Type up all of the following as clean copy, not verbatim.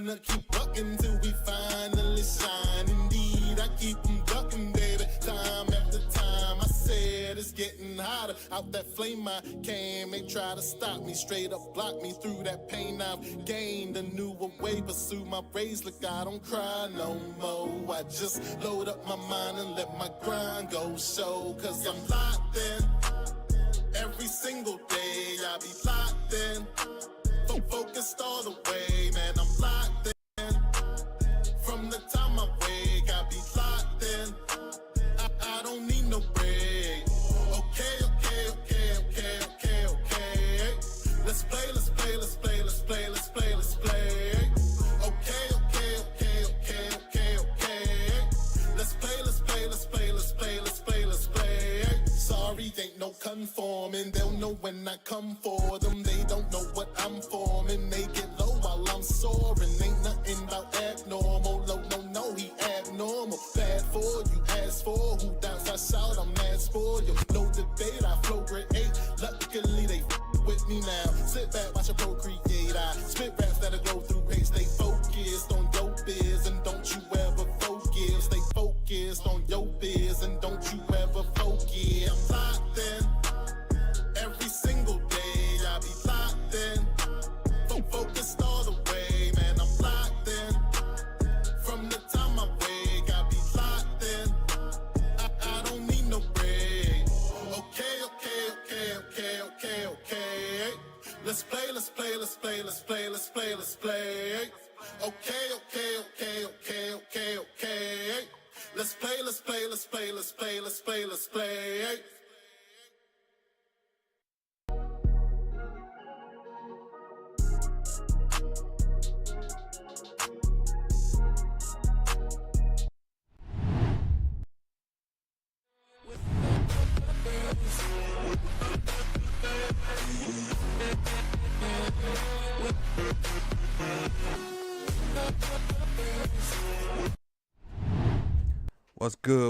gonna keep bucking till we finally shine. Indeed, I keep them ducking, baby, time after time. I said it's getting hotter out that flame I came. They try to stop me, straight up block me through that pain. I've gained a newer way, pursue my rays. Look, I don't cry no more. I just load up my mind and let my grind go show. Cause I'm locked in every single day. I be locked in, focused all the way, man. I'm locked in from the time I wake. I be locked in. I don't need no break. Okay. Let's play. Okay. Let's play. Sorry, ain't no conforming. They'll know when I come for them. They don't know what I'm forming. They get low while I'm soaring. Ain't nothing about abnormal. No, he abnormal. Bad for you, ask for who doubts I shout. I'm asked for you. No debate, I flow grade 8. Luckily, they with me now. Sit back, watch a procreate. I spit raps that'll go through hate. Stay focused on your biz and don't you ever focus. Stay focused on your biz and don't you ever focus. I'm locked in every single day. I be locked in, focused all the way, man. I'm locked in from the time I wake. I be locked in. I don't need no break. Okay. Let's play. Okay. Let's play.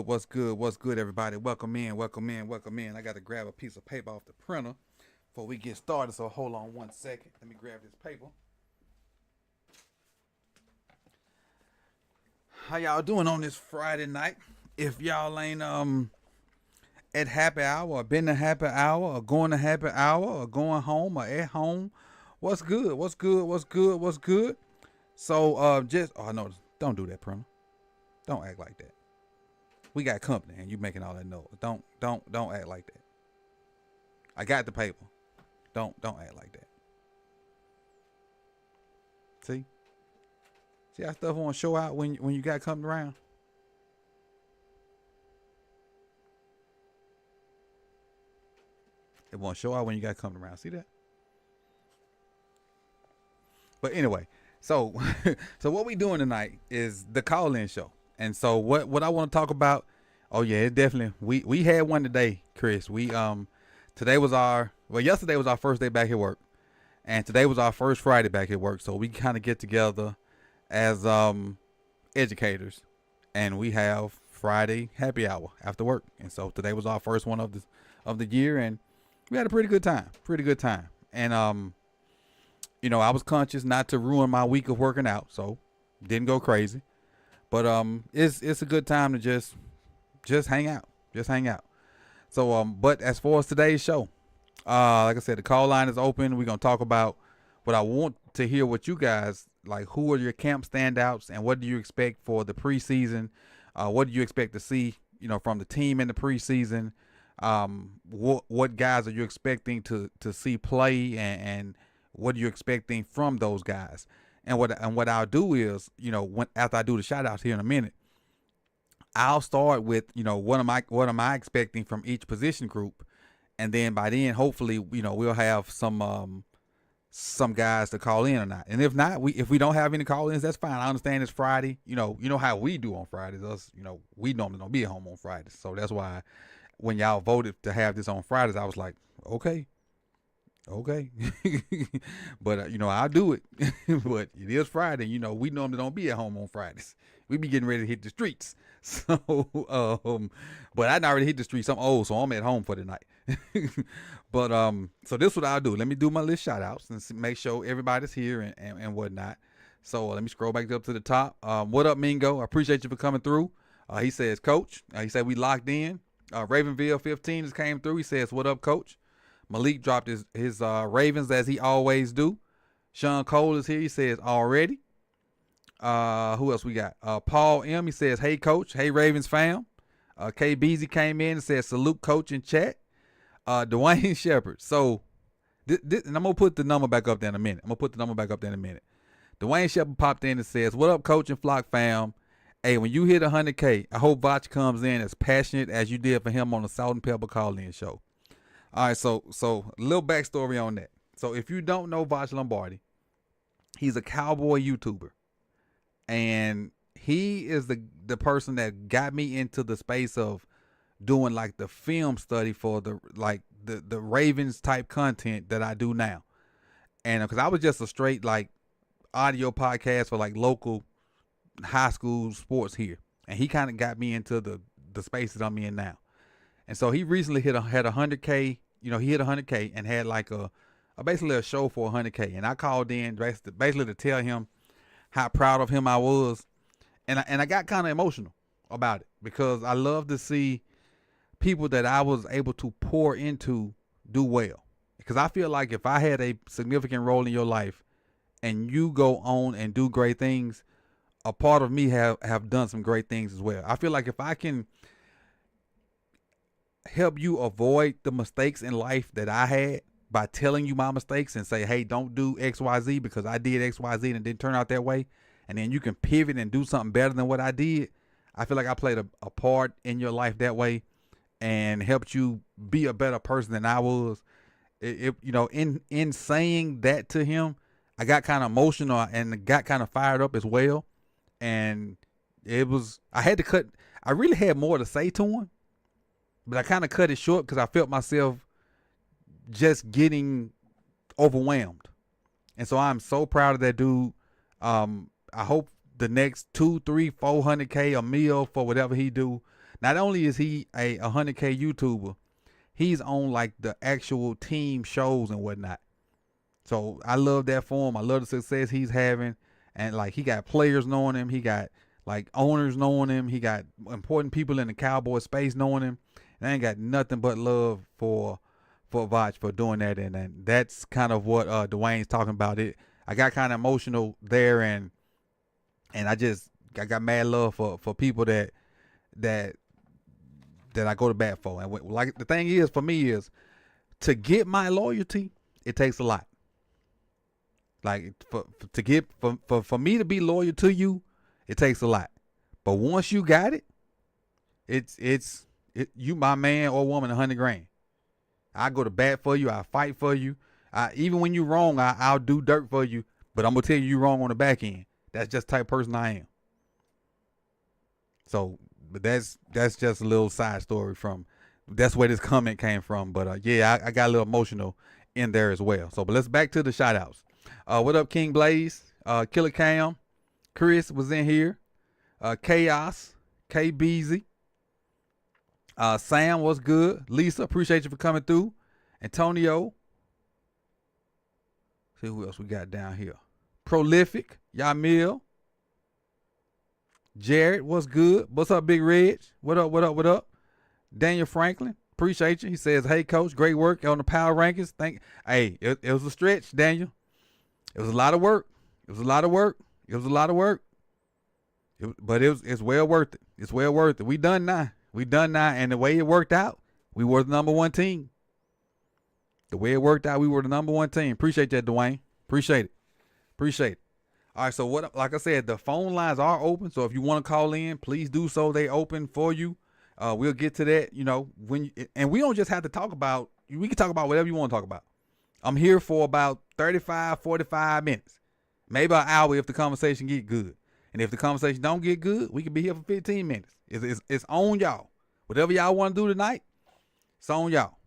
What's good, everybody? Welcome in. I got to grab a piece of paper off the printer before we get started, so hold on 1 second. Let me grab this paper. How y'all doing on this Friday night? If y'all ain't at happy hour or been to happy hour or going to happy hour or going home or at home, what's good? So no, don't do that, printer. Don't act like that. We got company and you making all that noise. Don't act like that. I got the paper. Don't act like that. See how stuff won't show out when you got company around. It won't show out when you got company around. See that? But anyway, so what we doing tonight is the call-in show. And so what I want to talk about, it definitely, we had one today, Chris. Yesterday was our first day back at work, and today was our first Friday back at work. So we kind of get together as educators, and we have Friday happy hour after work. And so today was our first one of the year, and we had a pretty good time. And I was conscious not to ruin my week of working out, so didn't go crazy. But it's a good time to just hang out. So but as far as today's show, like I said, the call line is open. We're gonna talk about what I want to hear what you guys like. Who are your camp standouts, and what do you expect for the preseason? What do you expect to see, from the team in the preseason? What guys are you expecting to see play, and what are you expecting from those guys? And what I'll do is, after I do the shout outs here in a minute, I'll start with, what am I expecting from each position group, and then by then hopefully, we'll have some guys to call in or not. And if not, if we don't have any call-ins, that's fine. I understand it's Friday. You know how we do on Fridays. Us, we normally don't be at home on Fridays, so that's why when y'all voted to have this on Fridays, I was like, okay. But I'll do it. But it is Friday. We normally don't be at home on Fridays. We be getting ready to hit the streets. So but I already hit the streets. I'm old, so I'm at home for the night. But so this is what I'll do. Let me do my list shout outs and make sure everybody's here and whatnot. So let me scroll back up to the top. What up, Mingo? I appreciate you for coming through. He says, Coach. He said we locked in. Ravenville 15 just came through. He says, what up, Coach? Malik dropped his Ravens as he always do. Sean Cole is here. He says, already. Who else we got? Paul M. He says, hey, Coach. Hey, Ravens fam. K. Beasy came in and said, salute, Coach, in chat. Dwayne Shepard. So, and I'm going to put the number back up there in a minute. Dwayne Shepard popped in and says, what up, Coach and Flock fam? Hey, when you hit 100K, I hope Voch comes in as passionate as you did for him on the Salt and Pepper call-in show. All right, so a little backstory on that. So if you don't know Voch Lombardi, he's a cowboy YouTuber. And he is the person that got me into the space of doing like the film study for the Ravens type content that I do now. And because I was just a straight like audio podcast for like local high school sports here, and he kind of got me into the space that I'm in now. And so he recently had 100K. He hit 100K and had like a basically a show for 100K. And I called in basically to tell him how proud of him I was, and I got kind of emotional about it because I love to see people that I was able to pour into do well. Because I feel like if I had a significant role in your life and you go on and do great things, a part of me have done some great things as well. I feel like if I can help you avoid the mistakes in life that I had by telling you my mistakes and say, hey, don't do XYZ because I did XYZ and it didn't turn out that way, and then you can pivot and do something better than what I did, I feel like I played a part in your life that way and helped you be a better person than I was. In saying that to him, I got kind of emotional and got kind of fired up as well. And I really had more to say to him, but I kind of cut it short because I felt myself just getting overwhelmed. And so I'm so proud of that dude. I hope the next 200, 300, 400K a meal for whatever he do. Not only is he a 100K YouTuber, he's on like the actual team shows and whatnot. So I love that for him. I love the success he's having. And like he got players knowing him. He got like owners knowing him. He got important people in the cowboy space knowing him. And I ain't got nothing but love for Voch for doing that. And that's kind of what Dwayne's talking about. I got kind of emotional there, and I got mad love for people that I go to bat for. And like the thing is for me is to get my loyalty, it takes a lot. Like for me to be loyal to you, it takes a lot. But once you got it, it's you my man or woman, 100 grand. I go to bat for you. I fight for you. Even when you're wrong, I'll do dirt for you. But I'm gonna tell you wrong on the back end. That's just the type of person I am. So, but that's just a little side story that's where this comment came from. But yeah, I got a little emotional in there as well. So, but let's back to the shout outs. What up, King Blaze? Killer Cam, Chris was in here. Chaos, K Beezy. Sam, what's good? Lisa, appreciate you for coming through. Antonio. See who else we got down here. Prolific, Yamil. Jared, what's good? What's up, Big Reg? What up? Daniel Franklin, appreciate you. He says, hey, Coach, great work on the power rankings. Hey, it was a stretch, Daniel. It was a lot of work. But it's well worth it. It's well worth it. We done now. And the way it worked out, we were the number one team. We were the number one team. Appreciate that, Dwayne. Appreciate it. All right, so like I said, the phone lines are open. So if you want to call in, please do so. They open for you. We'll get to that, and we don't just have to talk about, we can talk about whatever you want to talk about. I'm here for about 35, 45 minutes, maybe an hour if the conversation get good. And if the conversation don't get good, we can be here for 15 minutes. It's on y'all. Whatever y'all want to do tonight, it's on y'all.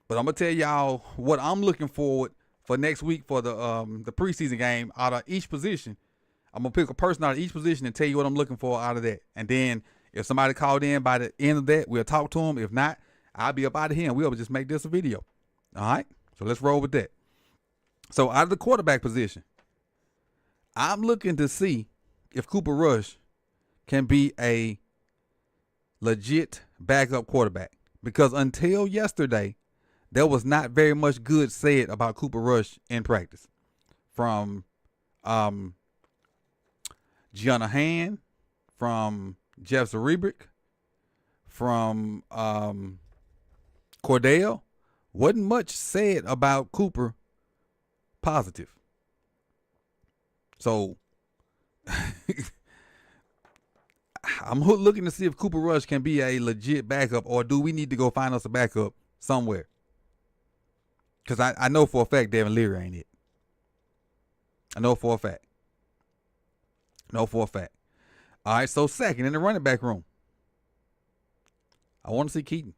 But I'm going to tell y'all what I'm looking forward for next week for the preseason game out of each position. I'm going to pick a person out of each position and tell you what I'm looking for out of that. And then if somebody called in by the end of that, we'll talk to them. If not, I'll be up out of here and we'll just make this a video. All right? So let's roll with that. So out of the quarterback position, I'm looking to see if Cooper Rush can be a legit backup quarterback, because until yesterday, there was not very much good said about Cooper Rush in practice from Gianna Hand, from Jeff Zarebrick, from Cordell. Wasn't much said about Cooper positive. So I'm looking to see if Cooper Rush can be a legit backup, or do we need to go find us a backup somewhere? Because I know for a fact Devin Leary ain't it. I know for a fact. All right, so second in the running back room, I want to see Keaton.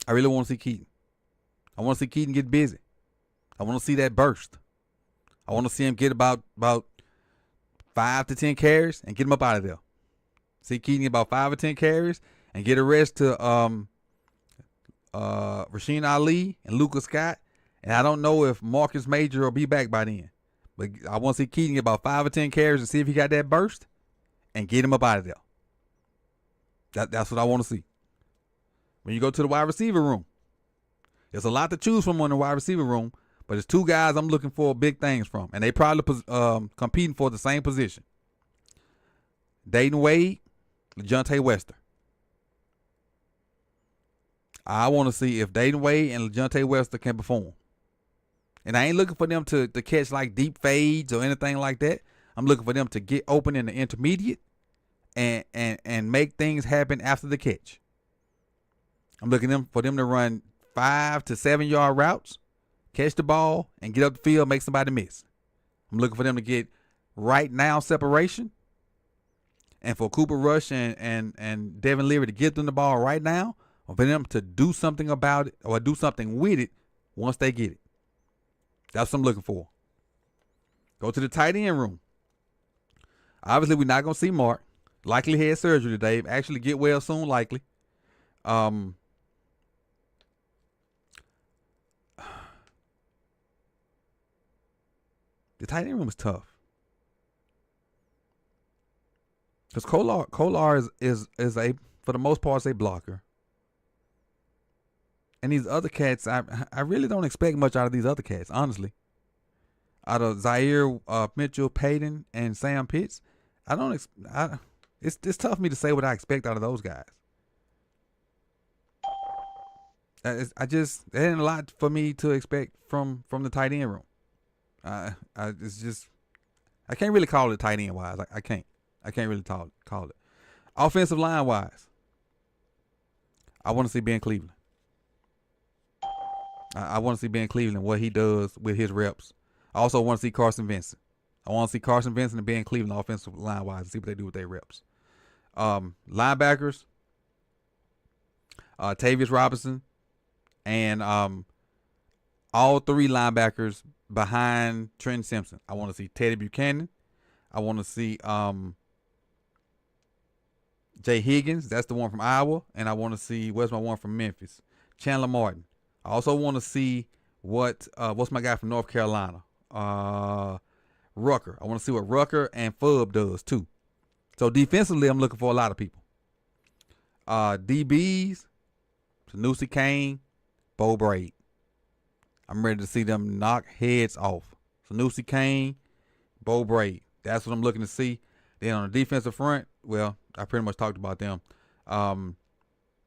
I really want to see Keaton. I want to see Keaton get busy. I want to see that burst. I want to see him get about 5 to 10 carries and get him up out of there. See Keaton get about 5 or 10 carries and get a rest to Rasheen Ali and Lucas Scott. And I don't know if Marcus Major will be back by then. But I want to see Keaton get about 5 or 10 carries and see if he got that burst and get him up out of there. That's what I want to see. When you go to the wide receiver room, there's a lot to choose from in the wide receiver room, but there's 2 guys I'm looking for big things from, and they probably competing for the same position. Dayton Wade, LeJontay Wester. I want to see if Dayton Wade and LeJontay Wester can perform. And I ain't looking for them to catch like deep fades or anything like that. I'm looking for them to get open in the intermediate and make things happen after the catch. I'm looking for them to run 5 to 7 yard routes, catch the ball, and get up the field, make somebody miss. I'm looking for them to get right now separation, and for Cooper Rush and Devin Leary to get them the ball right now, or for them to do something about it or do something with it once they get it. That's what I'm looking for. Go to the tight end room. Obviously, we're not going to see Mark. Likely head surgery today. Actually get well soon, likely. The tight end room is tough. Because Kolar is a, for the most part, a blocker. And these other cats, I really don't expect much out of these other cats, honestly. Out of Zaire Mitchell, Payton, and Sam Pitts, it's tough for me to say what I expect out of those guys. There ain't a lot for me to expect from the tight end room. I can't really call it tight end wise. I can't really call it. Offensive line wise, I want to see Ben Cleveland. I want to see Ben Cleveland, what he does with his reps. I also want to see Carson Vincent. I want to see Carson Vincent and Ben Cleveland offensive line wise and see what they do with their reps. Linebackers, Tavius Robinson, and all 3 linebackers behind Trent Simpson. I want to see Teddy Buchanan. I want to see Jay Higgins. That's the one from Iowa. And I want to see, where's my one from Memphis? Chandler Martin. I also want to see what's my guy from North Carolina? Rucker. I want to see what Rucker and Fubb does too. So defensively, I'm looking for a lot of people. DBs, Sanusi Kane, Bo Braid. I'm ready to see them knock heads off. Sanusi Kane, Bo Braid. That's what I'm looking to see. Then on the defensive front, well, I pretty much talked about them.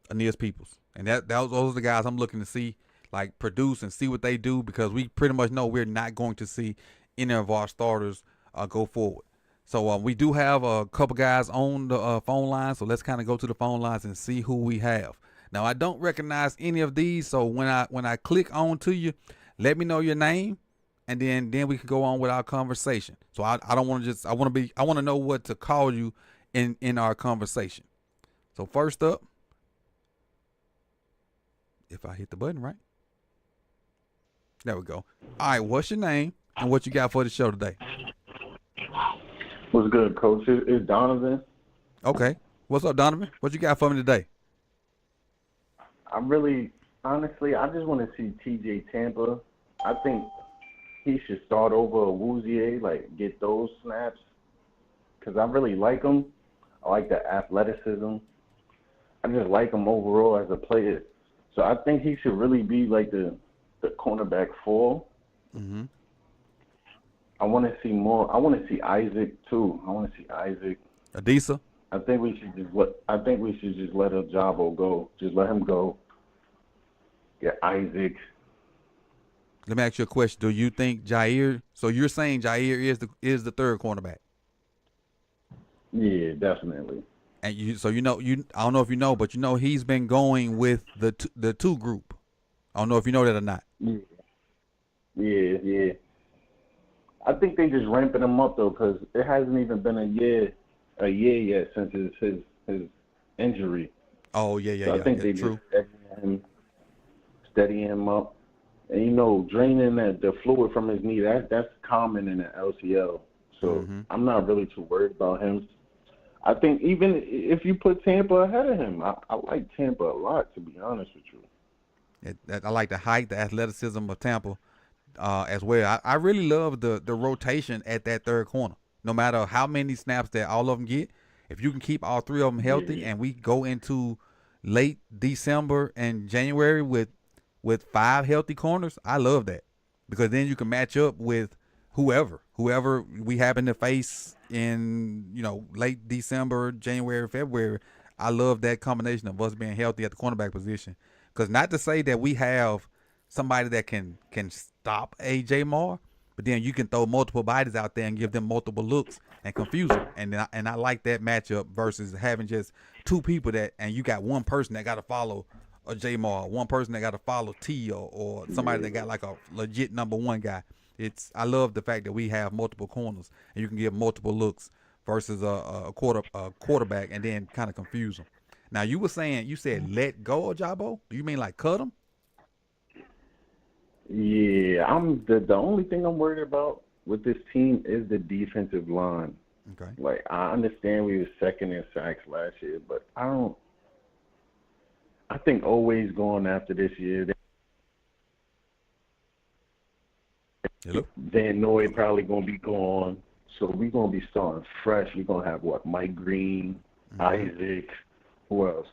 Aeneas Peoples. And those are the guys I'm looking to see like produce and see what they do, because we pretty much know we're not going to see any of our starters go forward. So we do have a couple guys on the phone line, so let's kind of go to the phone lines and see who we have. Now, I don't recognize any of these, so when I click on to you, let me know your name, and then we can go on with our conversation. So I don't want to just I want to know what to call you in our conversation. So first up, if I hit the button right. There we go. All right, what's your name and what you got for the show today? What's good, Coach? It's Donovan. Okay. What's up, Donovan? What you got for me today? Honestly, I just want to see TJ Tampa. I think he should start over Awuzie, like get those snaps, because I really like him. I like the athleticism. I just like him overall as a player. So I think he should really be like the cornerback 4. Mm-hmm. I want to see more. I want to see Isaac too. I want to see Isaac. Adisa. I think we should just let Ajabo go. Just let him go. Get Isaac. Let me ask you a question. Do you think Jair? So you're saying Jair is the third cornerback? Yeah, definitely. And I don't know if you know, but he's been going with the two group. I don't know if you know that or not. Yeah. I think they just ramping him up though, because it hasn't even been a year yet since his injury. Oh yeah. So I think they true. just steady him up, and draining the fluid from his knee. That's common in the LCL. So I'm not really too worried about him. I think even if you put Tampa ahead of him, I like Tampa a lot, to be honest with you. I like the height, the athleticism of Tampa as well. I really love the rotation at that third corner. No matter how many snaps that all of them get, if you can keep all three of them healthy, and we go into late December and January with 5 healthy corners, I love that, because then you can match up with whoever we happen to face in late December, January, February. I love that combination of us being healthy at the cornerback position, because not to say that we have somebody that can stop AJ Moore, but then you can throw multiple bodies out there and give them multiple looks and confuse them. And I like that matchup versus having just 2 people and you got one person that got to follow a J Moore, one person that got to follow T, or somebody that got like a legit number 1 guy. I love the fact that we have multiple corners and you can give multiple looks versus a quarterback and then kind of confuse them. Now you said let go of Jabo. Do you mean like cut him? Yeah, I'm the only thing I'm worried about with this team is the defensive line. Okay. Like, I understand we were second in sacks last year, but I think always going after this year. Hello? Van Noy probably going to be gone. So we're going to be starting fresh. We're going to have, Mike Green, Isaac, who else,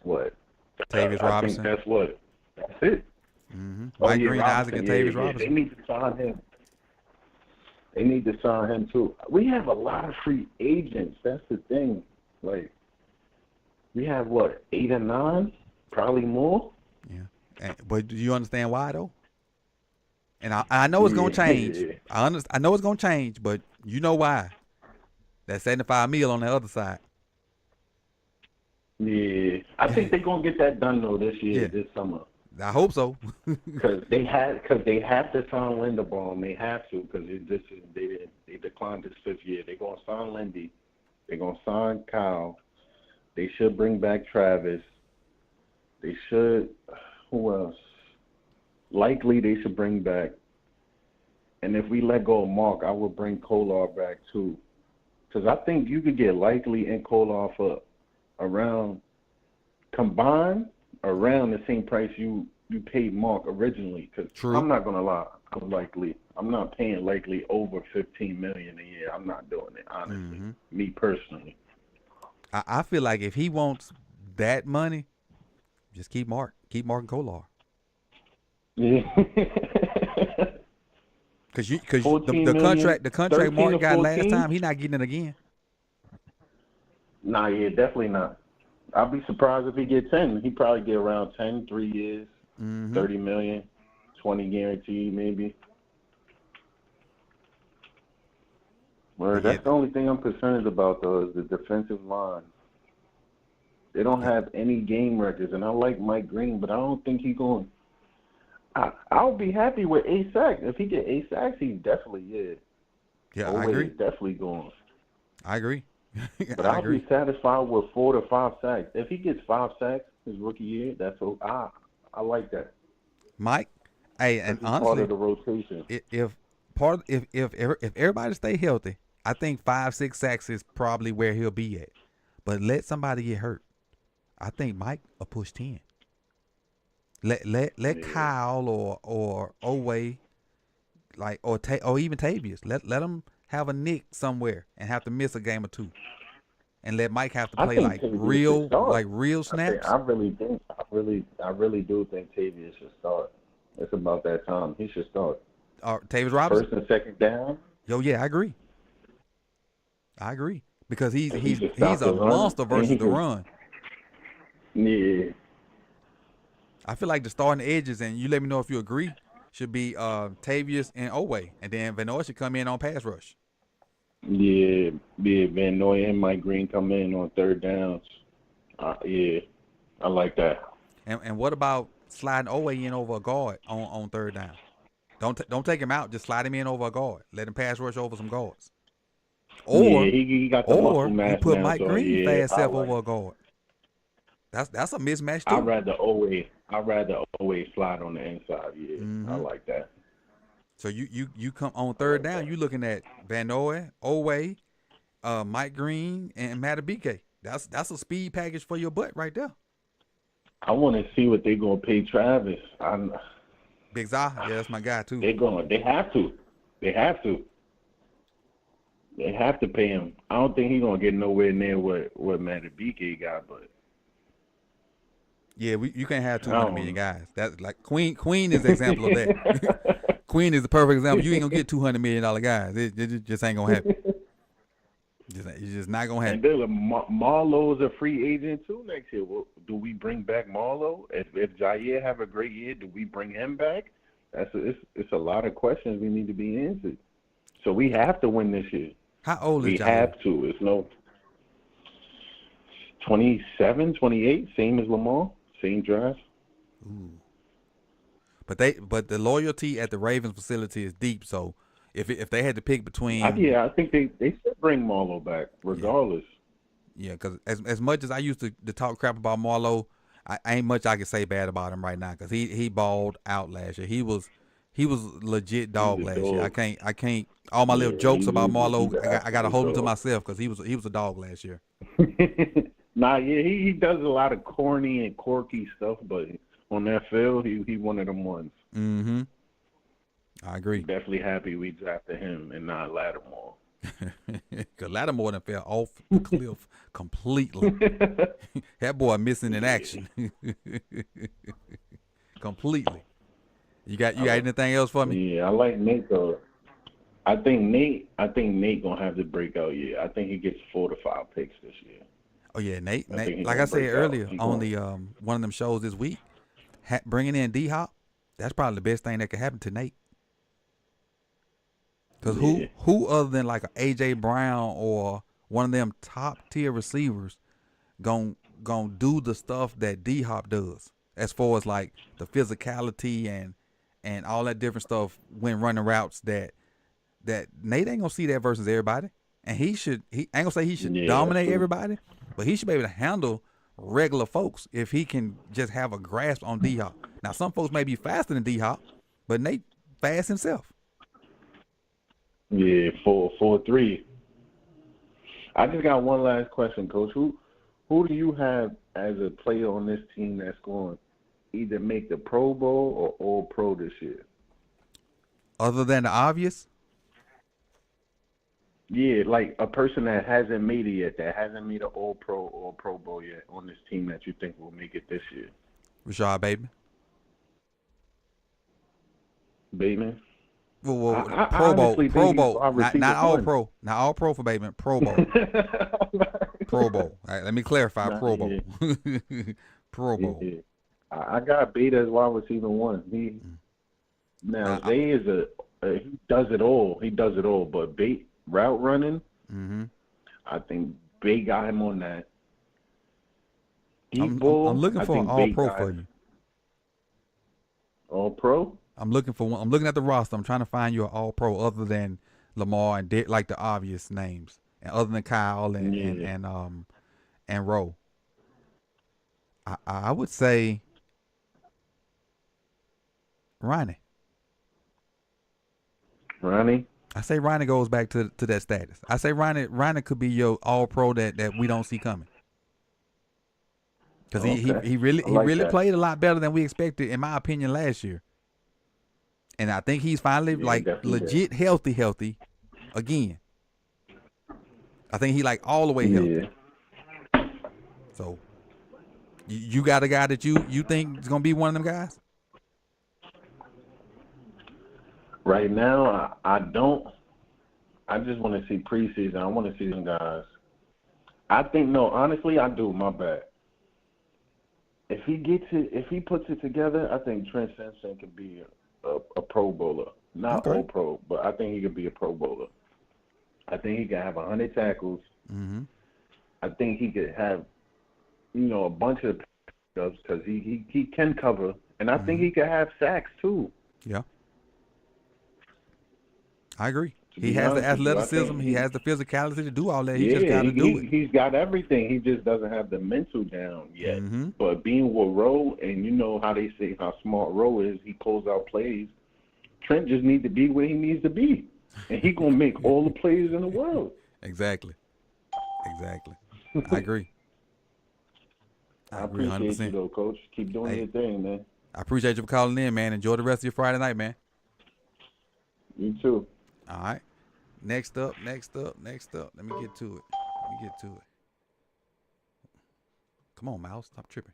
Tavius Robinson. I think that's it. Mm-hmm. Mike Green, Isaac, and Tavius Robinson. They need to sign him. They need to sign him, too. We have a lot of free agents. That's the thing. We have, 8 or 9? Probably more. Yeah. But do you understand why, though? And I know it's going to change. Yeah. I know it's going to change, but you know why. That $75 million on the other side. Yeah. I think they're going to get that done, though, this year, this summer. I hope so. Because they have to sign Linderbaum. They have to, because they declined this 5th year. They're going to sign Lindy. They're going to sign Kyle. They should bring back Travis. They should. Who else? Likely they should bring back. And if we let go of Mark, I would bring Kolar back too. Because I think you could get Likely and Kolar for combined around the same price you paid Mark originally. Because I'm not going to lie, I'm not paying Likely over $15 million a year. I'm not doing it, honestly. Me personally. I feel like if he wants that money, just keep Mark and Kolar. Yeah. Because the contract Mark got last time, he's not getting it again. Nah, yeah, definitely not. I'd be surprised if he get 10. He'd probably get around 10, 3 years, $30 million, 20 guaranteed maybe. Well, that's the only thing I'm concerned about, though, is the defensive line. They don't have any game records, and I like Mike Green, but I don't think he's going. I'll be happy with 8 sacks. If he get 8 sacks, he definitely Yeah, I agree. Definitely going. I agree. But I'll be satisfied with 4 to 5 sacks. If he gets 5 sacks his rookie year, that's okay. I like that. Mike, hey, and honestly, part of the rotation. If everybody stay healthy, I think 5-6 sacks is probably where he'll be at. But let somebody get hurt, I think Mike will push 10. Let Kyle or Owe like or even Tavius. Let him have a nick somewhere and have to miss a game or two, and let Mike have to I play think like Tavius should start. real snaps. I really do think Tavius should start. It's about that time. He should start. Tavius Robinson. First and second down. Yo, yeah, I agree. Because he's stop a the run, monster versus the run. Yeah. I feel like the starting edges, and you let me know if you agree, should be Tavius and Oweh, and then Van Noy should come in on pass rush. Yeah, Van Noy and Mike Green come in on third downs. Yeah, I like that. And what about sliding Oweh in over a guard on third down? Don't take him out. Just slide him in over a guard. Let him pass rush over some guards. Or he got the muscle mass you put now, Mike so Green yeah, fast self over a guard. That's a mismatch too. I'd rather Oweh slide on the inside. Yeah, I like that. So you come on third down. You looking at Van Noy, Oweh, Mike Green, and Matabike. That's a speed package for your butt right there. I want to see what they're gonna pay Travis. Big Za, yeah, that's my guy too. They have to. They have to pay him. I don't think he's gonna get nowhere near what Matabike got, but yeah, you can't have 200 million guys. That's like Queen is the example of that. Queen is the perfect example. You ain't gonna get $200 million guys. It just ain't gonna happen. It's just not gonna happen. And then Marlowe's a free agent too next year. Well, do we bring back Marlowe? If Jair have a great year, do we bring him back? It's a lot of questions we need to be answered. So we have to win this year. How old is Jair? We have to. It's no 27, 28, same as Lamar, same draft. Ooh. But the loyalty at the Ravens facility is deep. So if they had to pick between, I think they should bring Marlowe back regardless. Yeah, because as much as I used to talk crap about Marlowe, I ain't much I can say bad about him right now because he balled out last year. He was legit dog last year. I can't all my little jokes about Marlowe. I got to hold him to myself because he was a dog last year. He does a lot of corny and quirky stuff, but on that field, he one of them ones. Mm-hmm. I agree. Definitely happy we drafted him and not Lattimore. Because Lattimore done fell off the cliff completely. That boy missing in action. Completely. You got anything else for me? Yeah, I like Nate though. I think Nate gonna have the breakout year. I think he gets 4 to 5 picks this year. Oh yeah, Nate. Like I said earlier on the one of them shows this week, bringing in D-Hop, that's probably the best thing that could happen to Nate. Because who other than like a A.J. Brown or one of them top tier receivers gon' do the stuff that D-Hop does as far as like the physicality and all that different stuff when running routes that Nate ain't gonna see that versus everybody. And he ain't gonna say he should dominate everybody, but he should be able to handle regular folks if he can just have a grasp on D-Hop. Now some folks may be faster than D-Hop, but Nate fast himself. Yeah, 4.3. I just got one last question, Coach. Who do you have as a player on this team that's going to either make the Pro Bowl or All-Pro this year? Other than the obvious? Yeah, like a person that hasn't made it yet, that hasn't made an All-Pro or Pro Bowl yet on this team that you think will make it this year. Rashad Bateman. Bateman? Well, Pro Bowl, not All Pro, not All Pro for Bateman. Pro Bowl, Pro Bowl. All right, let me clarify. Pro Bowl, Pro Bowl. Yeah. I got Beta as wide receiver 1. Zay is he does it all. He does it all. But Bate route running, I think Bate got him on that. I'm looking for an All Pro for you. All Pro. I'm looking for one. I'm looking at the roster. I'm trying to find you an All-Pro other than Lamar and like the obvious names, and other than Kyle and Rowe. I would say Ronnie. Ronnie. I say Ronnie goes back to that status. I say Ronnie could be your All-Pro that we don't see coming. Because he really played a lot better than we expected, in my opinion, last year. And I think he's finally Yeah, like definitely legit healthy again. I think he like all the way healthy. Yeah. So you got a guy that you think is gonna be one of them guys? Right now, I don't. I just want to see preseason. I want to see them guys. I think no. Honestly, I do. My bad. If he puts it together, I think Trent Simpson could be a Pro Bowler. Not Okay. all Pro, but I think he could be a Pro Bowler. I think he could have 100 tackles. Mm-hmm. I think he could have, a bunch of pickups because he can cover, and I think he could have sacks too. Yeah. I agree. To He be has the honest with you, I athleticism. think He has the physicality to do all that. He just yeah, got to do it. he's got everything. He just doesn't have the mental down yet. Mm-hmm. But being with Rowe, and you know how they say how smart Rowe is, he pulls out plays. Trent just needs to be where he needs to be, and he gonna make all the plays in the world. Exactly. I agree. I agree appreciate 100%. you though, Coach. Keep doing your thing, man. I appreciate you for calling in, man. Enjoy the rest of your Friday night, man. You too. All right. Next up. Let me get to it. Come on, Mouse. Stop tripping.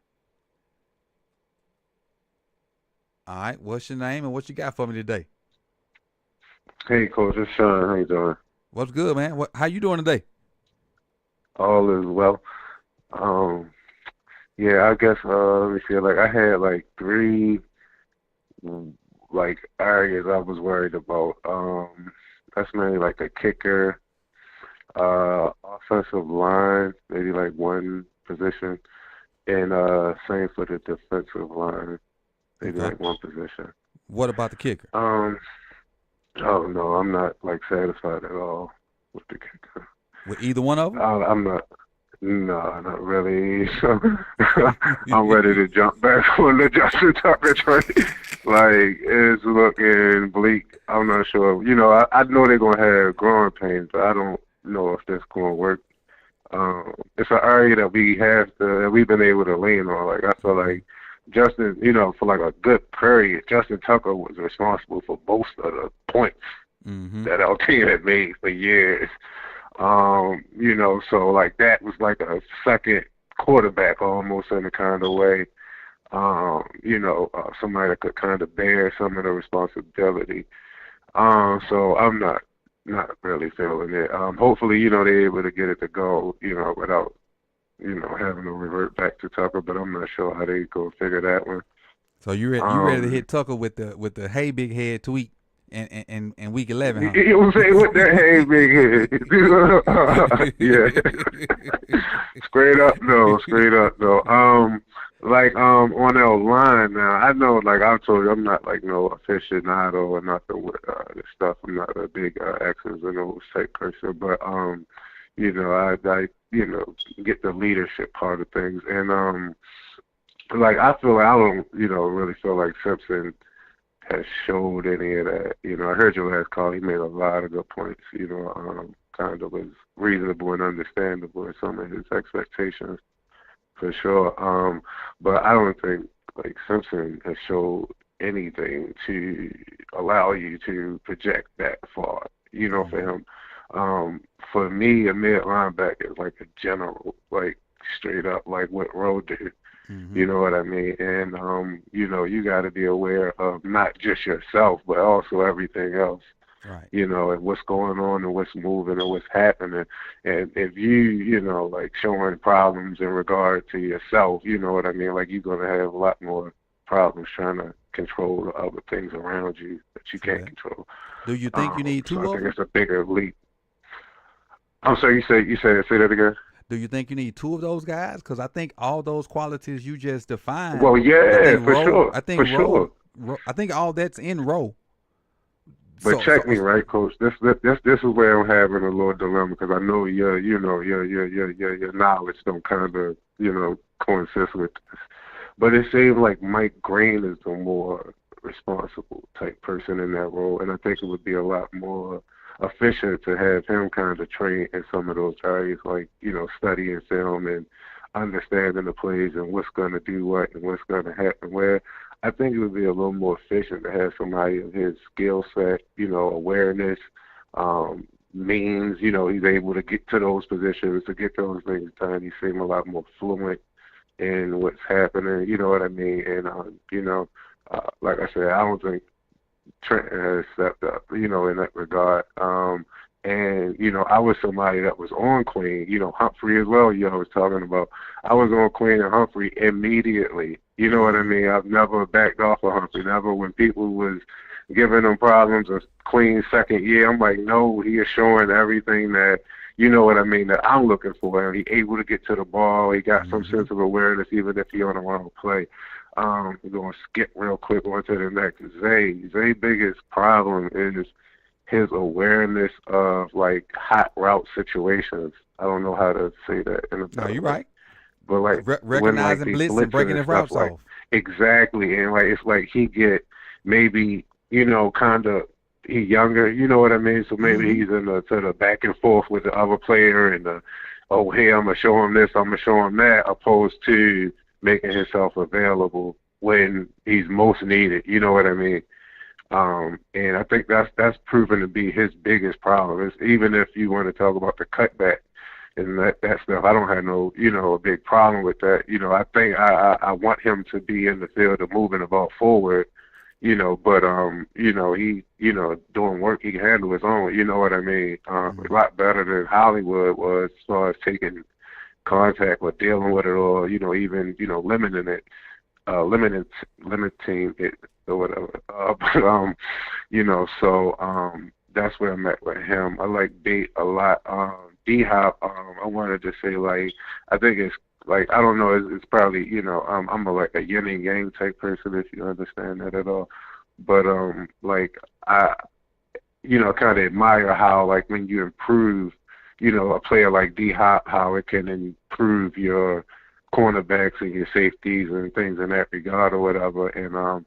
All right. What's your name and what you got for me today? Hey, Coach, it's Sean. How you doing? What's good, man? How you doing today? All is well. Yeah, I guess, let me see, like, I had, like, three, like, areas I was worried about. That's mainly, like, the kicker, offensive line, maybe, like, one position, and same for the defensive line, maybe, like, one position. What about the kicker? Oh, no, I'm not, like, satisfied at all with the kicker. With either one of them? I'm not. No, not really. So I'm ready to jump back on the Justin Tucker train. Like, it's looking bleak. I'm not sure. I know they're going to have growing pains, but I don't know if that's going to work. It's an area that we've been able to lean on. Like, I feel like Justin, for like a good period, Justin Tucker was responsible for most of the points that our team had made for years. So like that was like a second quarterback almost in a kind of way. Somebody that could kind of bear some of the responsibility. So I'm not really feeling it. Hopefully, they're able to get it to go, without, having to revert back to Tucker, but I'm not sure how they go figure that one. So you ready to hit Tucker with the hey big head tweet in week 11, huh? You was saying with that hey big head. Yeah. Straight up though. Like on our line now, I know like I told you I'm not like no aficionado or nothing with this stuff. I'm not a big X's and O's type person, but I get the leadership part of things, and like I feel like I don't really feel like Simpson has showed any of that. I heard your last call. He made a lot of good points. Kind of was reasonable and understandable in some of his expectations, for sure. But I don't think like Simpson has showed anything to allow you to project that far. For him. For me, a mid linebacker is like a general, like straight up, like what Rowe did. You know what I mean? And, you got to be aware of not just yourself, but also everything else. Right. And what's going on and what's moving and what's happening. And if you, like showing problems in regard to yourself, you know what I mean? Like you're going to have a lot more problems trying to control the other things around you that you can't control. Do you think you need two so of I think them? it's a bigger leap. I'm sorry, you said say that again? Do you think you need two of those guys? Because I think all those qualities you just defined. Well, yeah, for Rowe, sure. I think sure. I think all that's in Rowe. But check me, right, Coach. This is where I'm having a little dilemma because I know your knowledge don't kind of coincide with this. But it seems like Mike Green is the more responsible type person in that role, and I think it would be a lot more efficient to have him kind of train in some of those areas, like studying film and understanding the plays and what's going to do what and what's going to happen where. I think it would be a little more efficient to have somebody of his skill set, awareness, means, he's able to get to those positions, to get those things done. He seemed a lot more fluent in what's happening, you know what I mean? And, like I said, I don't think Trenton has stepped up, in that regard. And, I was somebody that was on Queen, Humphrey as well, was talking about. I was on Queen and Humphrey immediately. You know what I mean? I've never backed off of Humphrey. Never when people was giving him problems of Queen's second year, I'm like, no, he is showing everything that, that I'm looking for. And he able to get to the ball. He got some sense of awareness, even if he on the wrong play. We're going to skip real quick on to the next. Zay's biggest problem is his awareness of, like, hot route situations. I don't know how to say that in a better No, you're way. right. But, like, recognizing when, like, blitz and breaking his routes like, off. Exactly. And, like, it's like he get maybe, kind of, he younger, you know what I mean? So maybe he's in the sort of back and forth with the other player and hey, I'm going to show him this, I'm going to show him that, opposed to making himself available when he's most needed, you know what I mean? And I think that's proven to be his biggest problem. It's, even if you want to talk about the cutback and that stuff, I don't have no, a big problem with that. I think I want him to be in the field of moving the ball forward, but he, doing work, he can handle his own, you know what I mean? A lot better than Hollywood was as far as taking contact or dealing with it, or, even, limiting it, limiting it or whatever. So that's where I'm at with him. I like Bate a lot. D-Hop, I wanted to say, like, I think it's, like, I don't know, it's probably, I'm like a yin and yang type person, if you understand that at all. But, like, I kind of admire how, like, when you improve, a player like D-Hop, how it can improve your cornerbacks and your safeties and things in that regard or whatever. And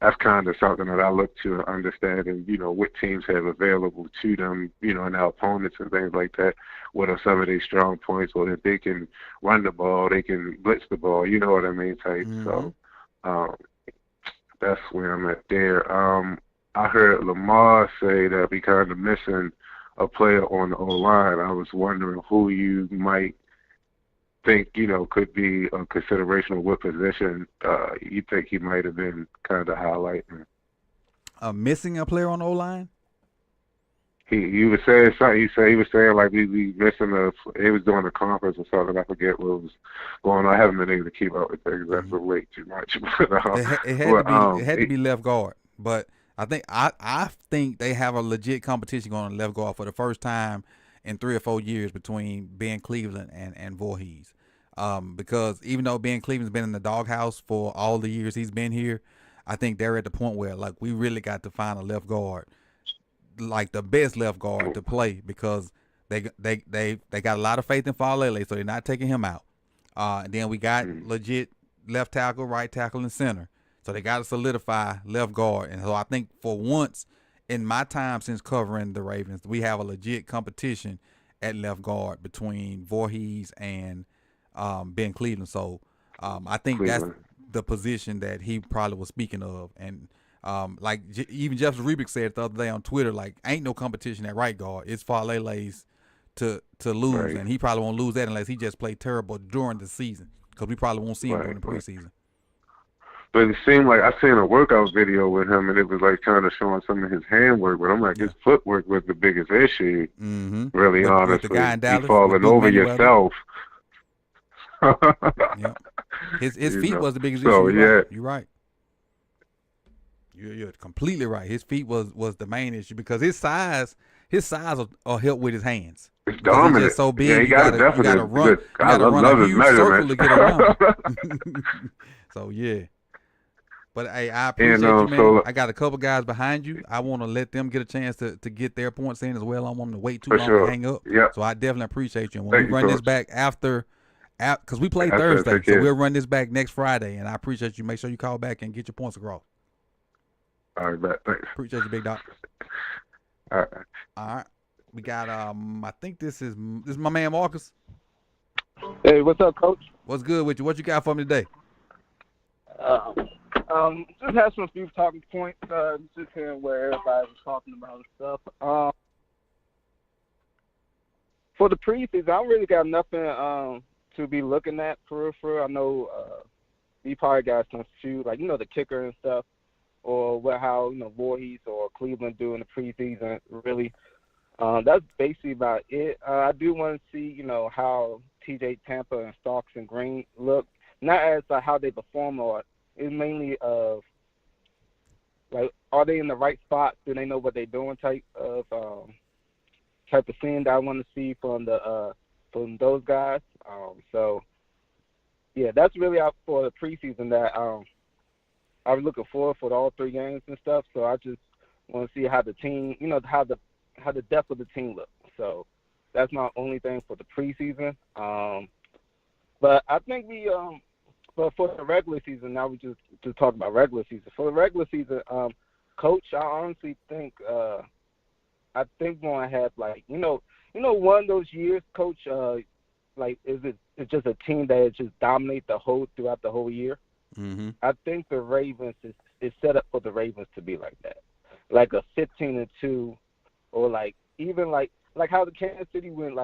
that's kind of something that I look to understand and, what teams have available to them, and our opponents and things like that. What are some of their strong points? Or if they can run the ball, they can blitz the ball, you know what I mean, type. So that's where I'm at there. I heard Lamar say that we kind of missing a player on the O-line. I was wondering who you might think, could be a consideration of what position you think he might have been kind of highlighting. Missing a player on the O-line? He was saying something. He was saying like we missing he was doing a conference or something. I forget what was going on. I haven't been able to keep up with things. That's way too much. But, it had to be left guard. But I think they have a legit competition going on left guard for the first time in 3 or 4 years between Ben Cleveland and Voorhees. Because even though Ben Cleveland's been in the doghouse for all the years he's been here, I think they're at the point where, like, we really got to find a left guard, like the best left guard to play, because they got a lot of faith in Falele, so they're not taking him out. And then we got legit left tackle, right tackle, and center. So they got to solidify left guard. And so I think for once in my time since covering the Ravens, we have a legit competition at left guard between Voorhees and Ben Cleveland. So I think that's the position that he probably was speaking of. And like even Jeff Rebick said the other day on Twitter, like, ain't no competition at right guard. It's Falele's to lose, right. And he probably won't lose that unless he just played terrible during the season, because we probably won't see him during the preseason. But it seemed like I seen a workout video with him, and it was like kind of showing some of his handwork. But I'm like, his footwork was the biggest issue. Really, honestly, with the guy in Dallas, you falling over yourself. His feet was the biggest issue. You're right. You're completely right. His feet was the main issue, because his size will help with his hands. It's dominant. He's just so big. Yeah, you gotta run. You gotta run a huge circle to get around. So yeah. But hey, I appreciate you, man. So, I got a couple guys behind you. I want to let them get a chance to get their points in as well. I don't want them to wait too long to hang up. Yep. So I definitely appreciate you. And when we run this back because we play Thursday, so we'll run this back next Friday. And I appreciate you. Make sure you call back and get your points across. All right, bet. Thanks. Appreciate you, big dog. All right. We got I think this is my man Marcus. Hey, what's up, Coach? What's good with you? What you got for me today? Just had some few talking points. Just hearing where everybody was talking about and stuff. For the preseason, I really got nothing to be looking at for real. I know we probably got some few, like, the kicker and stuff, or how Voorhees or Cleveland do in the preseason. Really, that's basically about it. I do want to see how TJ Tampa and Starks and Green look, not as how they perform, or it's mainly of like, are they in the right spot? Do they know what they're doing? Type of scene that I want to see from those guys. So yeah, that's really out for the preseason that I was looking forward for all 3 games and stuff. So I just want to see how the team, how the depth of the team looks. So that's my only thing for the preseason. But I think but for the regular season, now we just talk about regular season. For the regular season, Coach, I honestly think we're gonna have one of those years, Coach. It's just a team that just dominate throughout the whole year. Mm-hmm. I think the Ravens is set up for the Ravens to be like that, like a 15-2, or even how the Kansas City went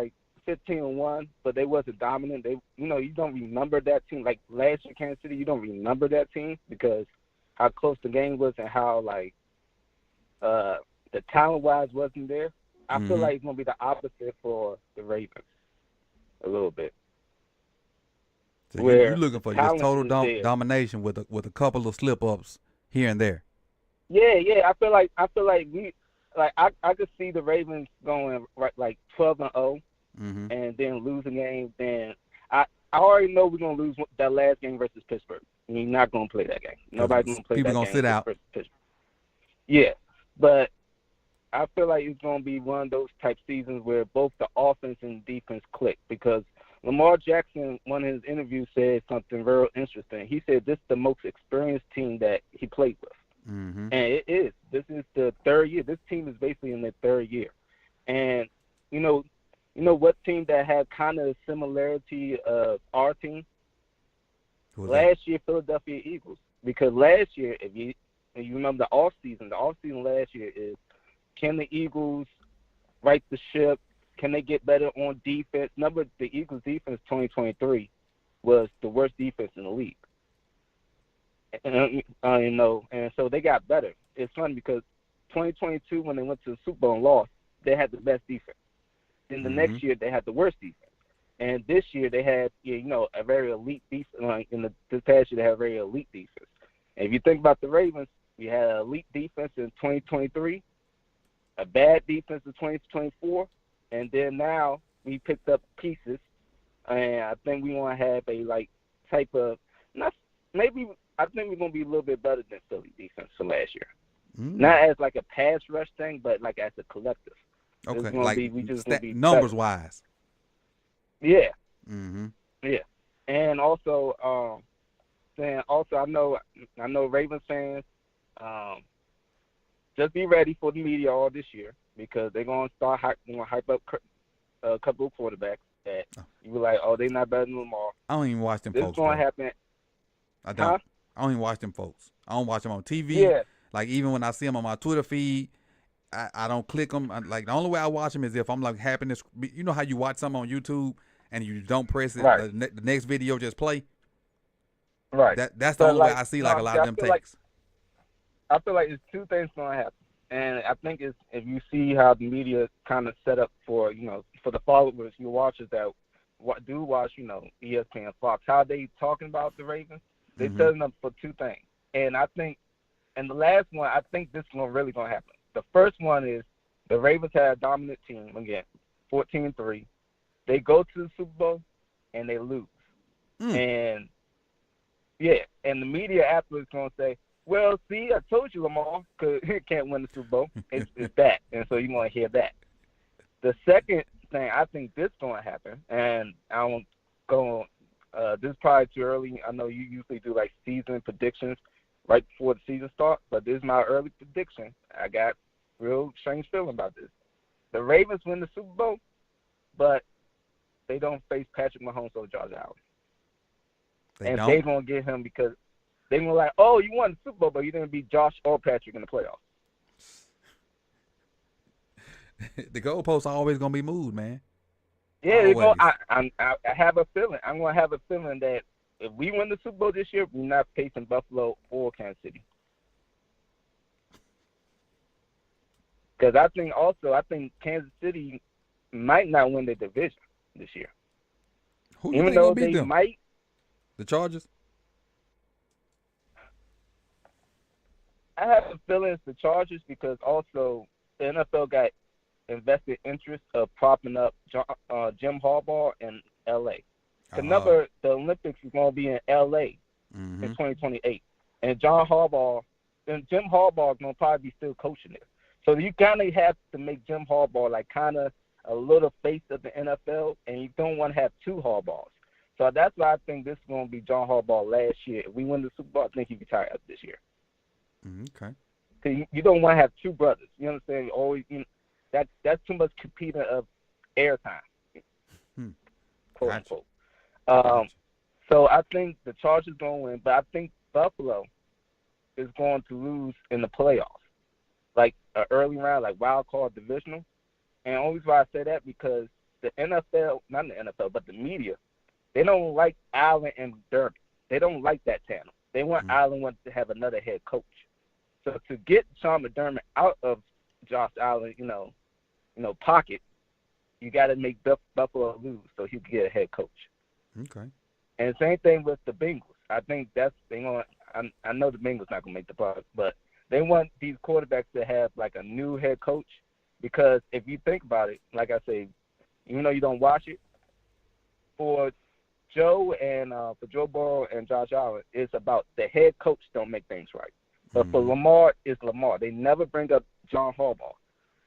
15-1, but they wasn't dominant. They, you don't remember that team. Like last year, Kansas City, you don't remember that team because how close the game was and how the talent-wise wasn't there. I feel like it's gonna be the opposite for the Ravens, a little bit. So you're looking for just total domination with a couple of slip-ups here and there. Yeah. I feel like I could see the Ravens going 12-0. Mm-hmm. And then lose a game. Then I already know we're gonna lose that last game versus Pittsburgh. We're not gonna play that game. Nobody's gonna play that game. People gonna sit out. Versus Pittsburgh. Yeah, but I feel like it's gonna be one of those type seasons where both the offense and defense click, because Lamar Jackson, one of his interviews, said something very interesting. He said this is the most experienced team that he played with, mm-hmm. and it is. This is the 3rd year. This team is basically in their 3rd year, and what team that had kind of similarity of our team? Last year, Philadelphia Eagles. Because last year, if you remember the offseason last year is, can the Eagles right the ship? Can they get better on defense? Remember, the Eagles' defense 2023 was the worst defense in the league. And so they got better. It's funny because 2022, when they went to the Super Bowl and lost, they had the best defense. Then the next year, they had the worst defense. And this year, they had, a very elite defense. This past year, they had a very elite defense. And if you think about the Ravens, we had an elite defense in 2023, a bad defense in 2024, and then now we picked up pieces. And I think we want to have a, type of, I think we're going to be a little bit better than Philly defense for last year. Not as a pass rush thing, but as a collective. Okay, numbers wise. Yeah. Mm-hmm. Yeah. And also, I know Ravens fans, just be ready for the media all this year, because they're going to start hype up a couple of quarterbacks that you were like, oh, they're not better than Lamar. I don't even watch them folks. This is going to happen. I don't. Huh? I don't even watch them folks. I don't watch them on TV. Yeah. Even when I see them on my Twitter feed, I don't click them. The only way I watch them is if I'm happen to, you know how you watch something on YouTube and you don't press it, right. The next video just play. Right. That's the only way I see a lot of them takes. I feel like there's 2 things going to happen, and I think it's, if you see how the media kind of set up for for the followers, your watchers that do watch ESPN, Fox, how they talking about the Ravens, they're setting up for 2 things, and I think, and the last one, I think this is really going to happen. The first one is the Ravens had a dominant team, again, 14-3. They go to the Super Bowl, and they lose. And, and the media afterwards is going to say, well, see, I told you, Lamar, because he can't win the Super Bowl. It's that. And so you want to hear that. The second thing, I think this is going to happen, and I won't go this is probably too early. I know you usually do, season predictions right before the season starts, but this is my early prediction. I got real strange feeling about this. The Ravens win the Super Bowl, but they don't face Patrick Mahomes or Josh Allen. They're going to get him because They were like, oh, you won the Super Bowl, but you didn't beat Josh or Patrick in the playoffs. The goalposts are always gonna be moved, man. Yeah, you know, Always. I have a feeling. I'm gonna have a feeling that if we win the Super Bowl this year, we're not facing Buffalo or Kansas City. Because I think Kansas City might not win the division this year. Who you Even think though gonna beat they them? might. The Chargers? I have a feeling it's the Chargers because also the NFL got invested interest of propping up Jim Harbaugh in L.A. Remember, the Olympics is going to be in L.A. in 2028. And Jim Harbaugh is going to probably be still coaching there. So you kind of have to make Jim Harbaugh like kind of a little face of the NFL, and you don't want to have two Harbaughs. So that's why I think this is going to be John Harbaugh last year. If we win the Super Bowl, I think he retires this year. Okay. Because you don't want to have two brothers. You understand? Always, that's too much competing of airtime, quote unquote. So I think the Chargers going to win, but I think Buffalo is going to lose in the playoffs, like an early round, like wild card divisional. And only why I say that because the NFL, not the NFL, but the media, they don't like Allen and Derby. They don't like that tandem. They want Allen to have another head coach. So to get Sean McDermott out of Josh Allen, pocket, you got to make Buffalo lose so he can get a head coach. Okay. And same thing with the Bengals. I think I know the Bengals not gonna make the playoffs, but they want these quarterbacks to have like a new head coach because if you think about it, like I say, even though you don't watch it, for Joe Burrow and Josh Allen, it's about the head coach don't make things right. But for Lamar, it's Lamar. They never bring up John Harbaugh.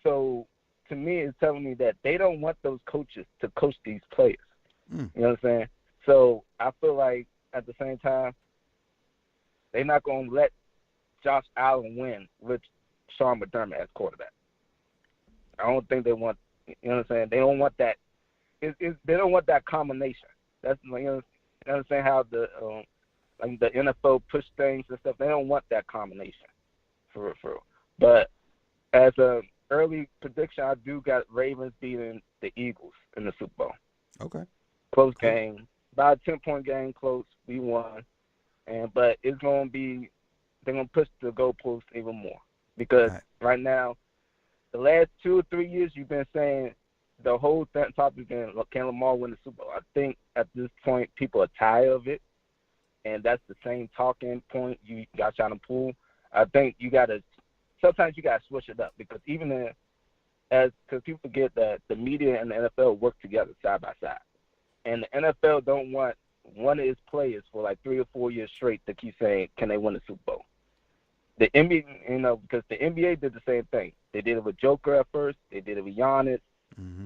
So to me, it's telling me that they don't want those coaches to coach these players. You know what I'm saying? So I feel like at the same time, they're not going to let Josh Allen win with Sean McDermott as quarterback. I don't think they want, you know what I'm saying? They don't want that. They don't want that combination. That's, you understand how the NFL push things and stuff. They don't want that combination, for real. But as an early prediction, I do got Ravens beating the Eagles in the Super Bowl. Okay. Close game, about a 10-point game, close. We won, but it's gonna be they're gonna push the goalpost even more because right now, the last 2 or 3 years you've been saying the whole topic has been can Lamar win the Super Bowl. I think at this point people are tired of it, and that's the same talking point you got trying to pull. I think sometimes you gotta switch it up because because people forget that the media and the NFL work together side by side. And the NFL don't want one of its players for like 3 or 4 years straight to keep saying, can they win the Super Bowl? The NBA, because the NBA did the same thing. They did it with Joker at first. They did it with Giannis.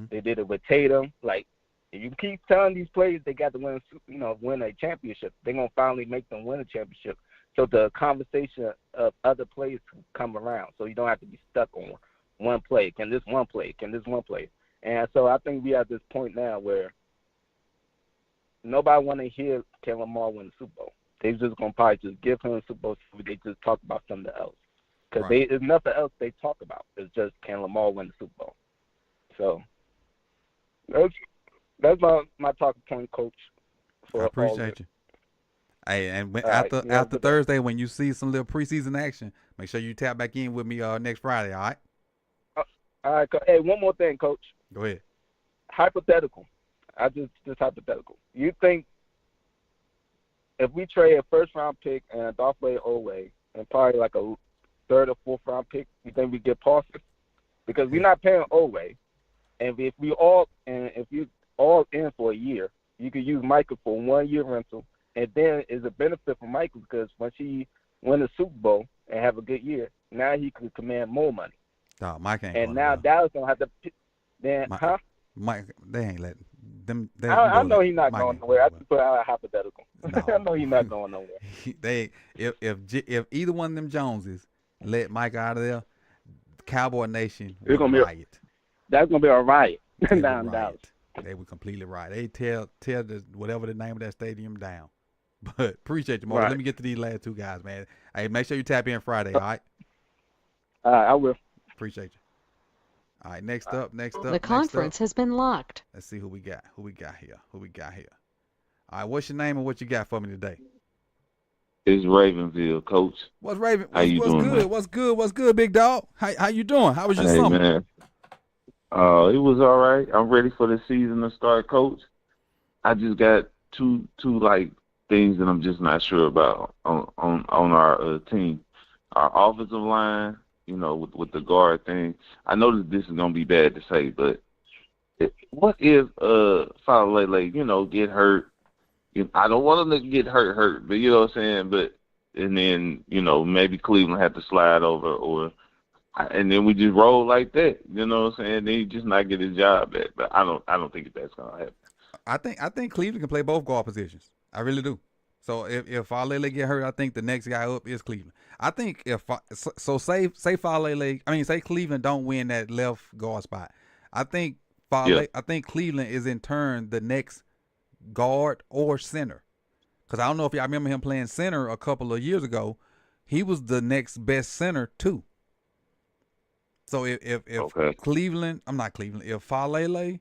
They did it with Tatum. Like, if you keep telling these players they got to win a championship, they're going to finally make them win a championship. So the conversation of other players come around. So you don't have to be stuck on one play. Can this one play? Can this one play? And so I think we are at this point now where nobody want to hear can Lamar win the Super Bowl. They just going to probably just give him the Super Bowl so they just talk about something else. Because there's nothing else they talk about. It's just can Lamar win the Super Bowl. So that's my talking point, Coach. I appreciate you. Hey, and after Thursday, when you see some little preseason action, make sure you tap back in with me next Friday, all right? All right. Hey, one more thing, Coach. Go ahead. Hypothetical. Just hypothetical. You think if we trade a first-round pick and Darfley Oway and probably like a third or fourth-round pick, you think we get Parsons? Because we're not paying Oway, and if you all in for a year, you could use Michael for 1 year rental, and then it's a benefit for Michael because once he win the Super Bowl and have a good year, now he could command more money. Oh, Mike ain't. And now Dallas don't have to. Then, Mike, they ain't letting them. I know he's not going nowhere. I just put out a hypothetical. No. I know he's not going nowhere. If either one of them Joneses let Mike out of there, Cowboy Nation will riot. That's gonna be a riot down Dallas. They would completely riot. They tear whatever the name of that stadium down. But appreciate you, Mo. Right. Let me get to these last two guys, man. Hey, make sure you tap in Friday, all right? I will. Appreciate you. All right, next up. The conference has been locked. Let's see who we got. Who we got here? All right, what's your name and what you got for me today? It's Ravenville, Coach. What's Raven? How you What's doing, good? man? What's good, big dog? How you doing? How was your Hey, summer? man. It was all right. I'm ready for the season to start, Coach. I just got two like things that I'm just not sure about on our team. Our offensive line, with the guard thing. I know that this is gonna be bad to say, but what if Falele, get hurt? I don't want him to get hurt, but you know what I'm saying. But and then maybe Cleveland had to slide over, and then we just roll like that. You know what I'm saying? Then he just not get his job back. But I don't think that's gonna happen. I think Cleveland can play both guard positions. I really do. So if Falele get hurt, I think the next guy up is Cleveland. I think say Cleveland don't win that left guard spot. I think I think Cleveland is in turn the next guard or center. Because I don't know if y'all remember him playing center a couple of years ago. He was the next best center too. So if Cleveland, if Falele,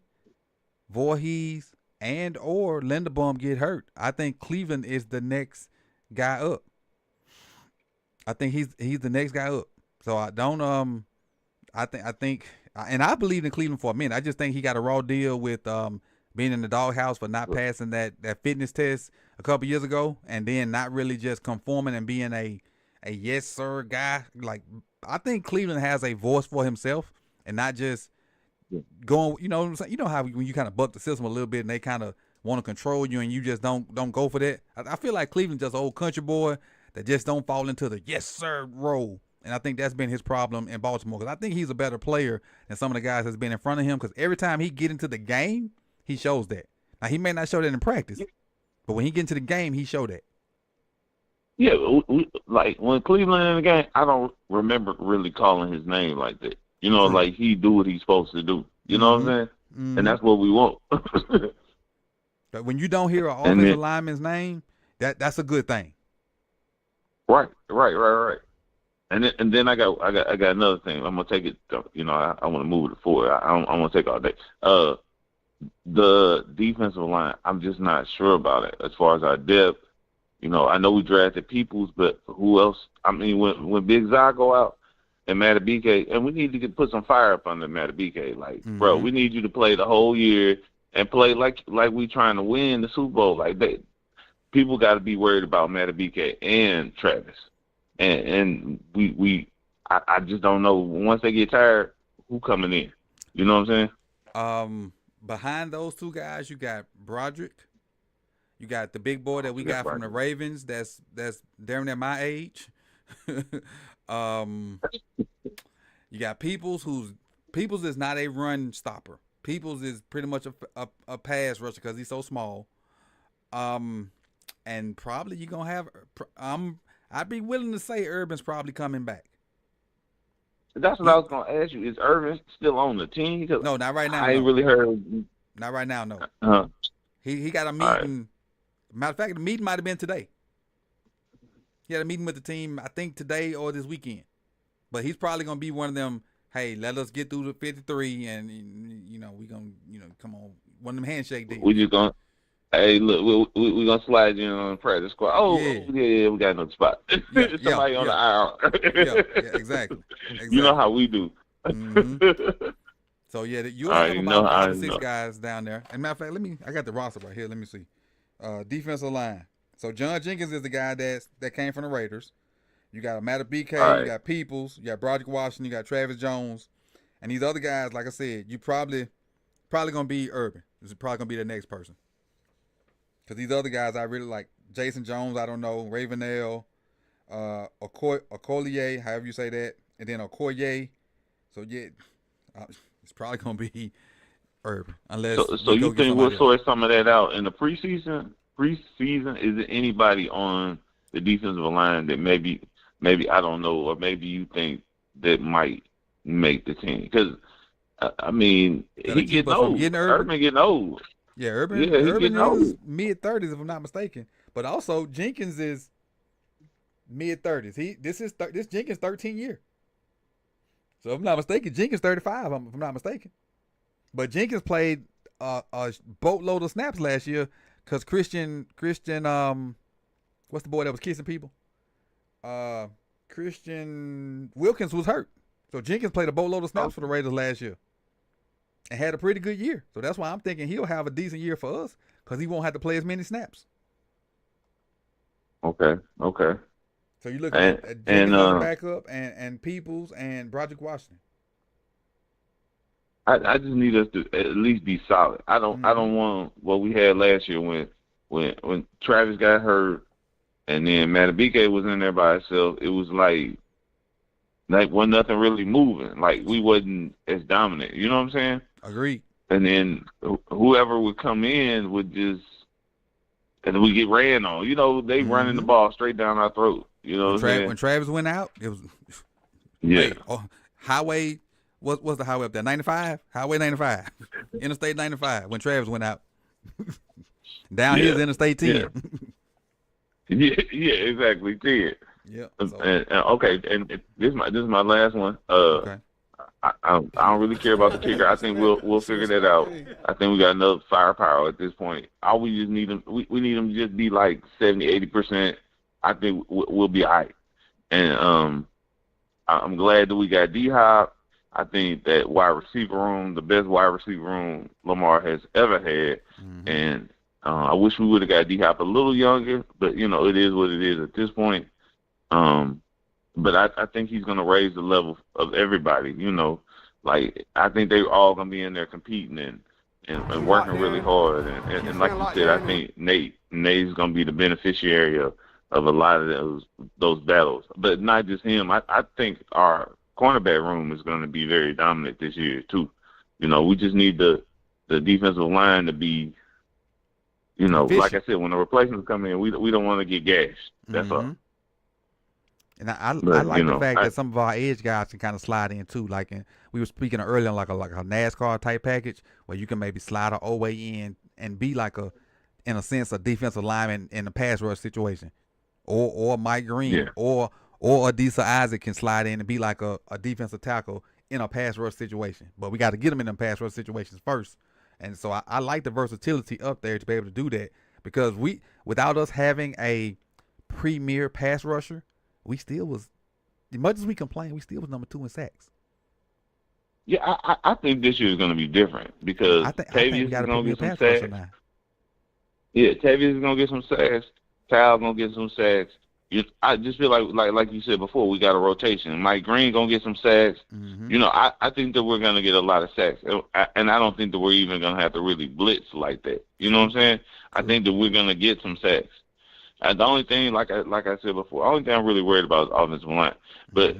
Voorhees, and or Linderbaum get hurt, I think Cleveland is the next guy up. I think he's the next guy up. So I don't I think and I believed in Cleveland for a minute. I just think he got a raw deal with being in the doghouse for not passing that fitness test a couple years ago, and then not really just conforming and being a yes sir guy. Like, I think Cleveland has a voice for himself and not just going, you know what I'm saying? You know how when you kind of buck the system a little bit and they kind of want to control you and you just don't go for that. I feel like Cleveland's just an old country boy that just don't fall into the yes sir role. And I think that's been his problem in Baltimore, because I think he's a better player than some of the guys that's been in front of him, because every time he get into the game, he shows that. Now, he may not show that in practice, but when he get into the game, he showed that. Yeah, like when Cleveland in the game, I don't remember really calling his name like that. Like he do what he's supposed to do. You know what I'm saying? Mm-hmm. And that's what we want. But when you don't hear an offensive lineman's name, that's a good thing. Right. And then I got another thing. I'm gonna take it. I want to move it forward. I want to take all day. The defensive line, I'm just not sure about it as far as our depth. I know we drafted Peoples, but who else? I mean, when Big Zai go out and Matabike, and we need to put some fire up under Matabike. Like, bro, we need you to play the whole year and play like we trying to win the Super Bowl. Like that, people got to be worried about Matabike and Travis. And I just don't know. Once they get tired, who coming in? You know what I'm saying? Behind those two guys, you got Broderick. You got the big boy that we got from the Ravens. That's damn near my age. You got Peoples, Peoples is not a run stopper. Peoples is pretty much a pass rusher because he's so small. And probably you're gonna have. I'd be willing to say Urban's probably coming back. That's what I was gonna ask you. Is Urban still on the team? No, not right now. I ain't really heard. Not right now. No. Uh-huh. He got a meeting. Right. Matter of fact, the meeting might have been today. He had a meeting with the team, I think today or this weekend. But he's probably gonna be one of them. Hey, let us get through the 53, and we gonna come on, one of them handshake deals. We just gonna. Hey, look, we gonna slide you on the practice squad. Oh, yeah, we got another spot. Somebody on the IR. exactly. You know how we do. Mm-hmm. So you have about 5 to 6 guys down there. And matter of fact, I got the roster right here. Let me see. Defensive line. So John Jenkins is the guy that came from the Raiders. You got Matabike, you got Peoples, you got Broderick Washington, you got Travis Jones, and these other guys. Like I said, you probably gonna be Urban. This is probably gonna be the next person. Because these other guys I really like. Jason Jones, I don't know. Ravenville, Okolie, however you say that. And then Okoye. So, it's probably going to be Urban. Unless so you think we'll sort some of that out in the preseason? Preseason, is there anybody on the defensive line that maybe I don't know, or maybe you think that might make the team? Because, I mean, he getting old. Urban getting old. Yeah, Urban is mid-30s, if I'm not mistaken. But also Jenkins is mid-30s. This Jenkins 13 year. So if I'm not mistaken, Jenkins 35. If I'm not mistaken. But Jenkins played a boatload of snaps last year because Christian, what's the boy that was kissing people? Christian Wilkins was hurt. So Jenkins played a boatload of snaps for the Raiders last year and had a pretty good year. So that's why I'm thinking he'll have a decent year for us because he won't have to play as many snaps. Okay. So you look at Jenkins as a backup and Peoples and Broderick Washington. I just need us to at least be solid. I don't want what we had last year when Travis got hurt and then Matabike was in there by himself. It was like wasn't nothing really moving. Like we wasn't as dominant. You know what I'm saying? Agreed. And then whoever would come in would just and we get ran on. You know, they running the ball straight down our throat. You know when Travis went out, it was highway. What's the highway up there? 95? Highway 95. Interstate 95 when Travis went out. Down here's Interstate 10. Yeah, exactly. 10. Yeah. So. And this is my last one. Okay. I don't really care about the kicker. I think we'll figure that out. I think we got enough firepower at this point. All we just need them. We need them to just be like 70-80%. I think we'll be all right. And I'm glad that we got D-Hop. I think that wide receiver room, the best wide receiver room Lamar has ever had. Mm-hmm. And I wish we would have got D-Hop a little younger, but, you know, it is what it is at this point. But I think he's going to raise the level of everybody, you know. Like, I think they're all going to be in there competing and working really hard. And like you said, I think Nate's going to be the beneficiary of a lot of those battles. But not just him. I think our cornerback room is going to be very dominant this year, too. You know, we just need the defensive line to be, you know, like I said, when the replacements come in, we don't want to get gashed. That's all. And I like the fact that some of our edge guys can kind of slide in too. Like we were speaking earlier, like a NASCAR type package where you can maybe slide an OA in and be like in a sense, a defensive lineman in a pass rush situation, or Mike Green, or Adisa Isaac can slide in and be like a defensive tackle in a pass rush situation. But we got to get them in them pass rush situations first. And so I like the versatility up there to be able to do that because without us having a premier pass rusher, we still was, as much as we complain, we still was number 2 in sacks. Yeah, I think this year is going to be different because Tavius is going to get some sacks. Yeah, Tavius is going to get some sacks. Kyle's going to get some sacks. I just feel like you said before, we got a rotation. Mike Green going to get some sacks. Mm-hmm. You know, I think that we're going to get a lot of sacks. And I don't think that we're even going to have to really blitz like that. You know what I'm saying? I think that we're going to get some sacks. The only thing, like I said before, the only thing I'm really worried about is offensive line. But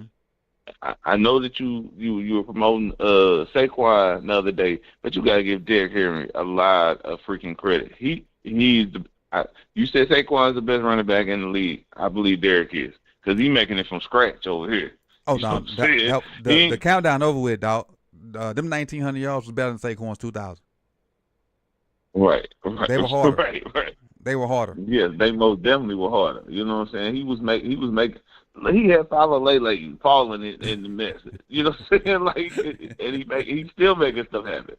I know that you were promoting Saquon the other day, but you got to give Derrick Henry a lot of freaking credit. He's you said Saquon is the best running back in the league. I believe Derrick is because he's making it from scratch over here. Oh, no. The countdown over with, dog. Them 1,900 yards was better than Saquon's 2,000. Right. They were harder. Right. They were harder. Yeah, they most definitely were harder. You know what I'm saying? He had Fowler Lele falling in the mess. You know what I'm saying? Like, and he's still making stuff happen.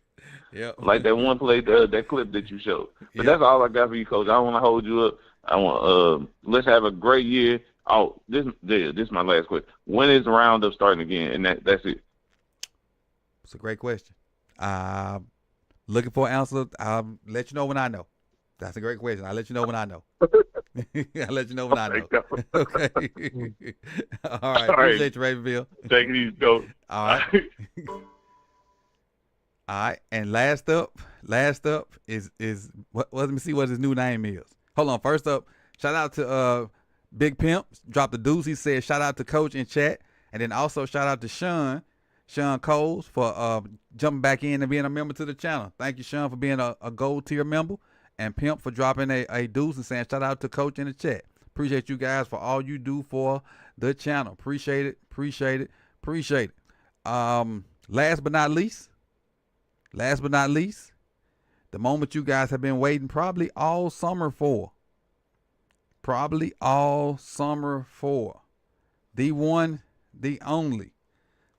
Yeah. Like that one play, that clip that you showed. But that's all I got for you, Coach. I don't want to hold you up. I want let's have a great year. Oh, this is my last question. When is the roundup starting again? And that's it. It's a great question. Looking for an answer. I'll let you know when I know. That's a great question. I'll let you know when I know. I'll let you know when I know. Okay. All right. Appreciate you, Ravenville. Take it easy, Coach. All right. All right. And last up is let me see what his new name is. Hold on. First up, shout out to Big Pimp. Dropped the deuce. He said shout out to Coach in chat. And then also shout out to Sean Coles for jumping back in and being a member to the channel. Thank you, Sean, for being a gold tier member. And Pimp for dropping a deuce and saying shout out to Coach in the chat. Appreciate you guys for all you do for the channel. Appreciate it. Last but not least, the moment you guys have been waiting probably all summer for. probably all summer for. The one, the only,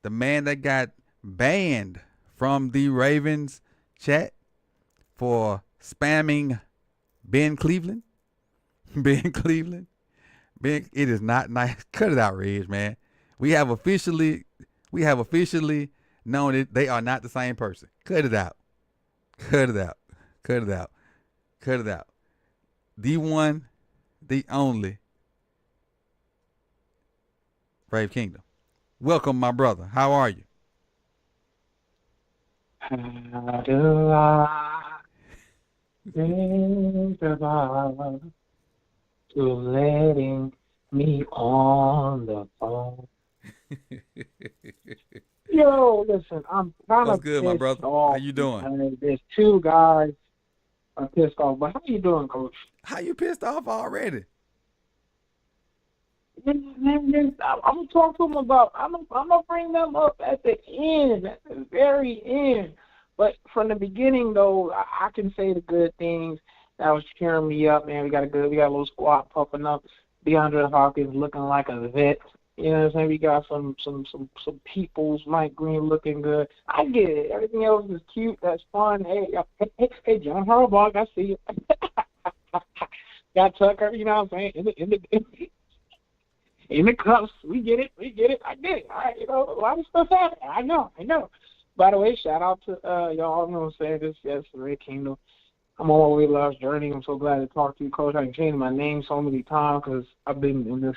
the man that got banned from the Ravens chat for spamming Ben Cleveland. Ben Cleveland. Ben, it is not nice. Cut it out, Reg, man. We have officially known it. They are not the same person. Cut it out. Cut it out. Cut it out. Cut it out. The one, the only, Brave Kingdom. Welcome, my brother. How are you? How do I think about to letting me on the phone? Yo, listen, I'm kind What's of good, my pissed brother? off. How you doing? And there's two guys I'm pissed off. But how you doing, Coach? How you pissed off already? I'm gonna talk to them about. I'm gonna bring them up at the end, at the very end. But from the beginning, though, I can say the good things that was cheering me up. Man, we got a little squad pumping up. DeAndre Hopkins looking like a vet. You know what I'm saying? We got some peoples. Mike Green looking good. I get it. Everything else is cute. That's fun. Hey, John Harbaugh, I see you. Got Tucker. You know what I'm saying? In the cuffs, we get it. I get it. All right, a lot of stuff happened. I know. By the way, shout out to y'all. You know what I'm saying? Yes, Red Kingdom. I'm on my way last journey. I'm so glad to talk to you, Coach. I can change my name so many times because I've been in this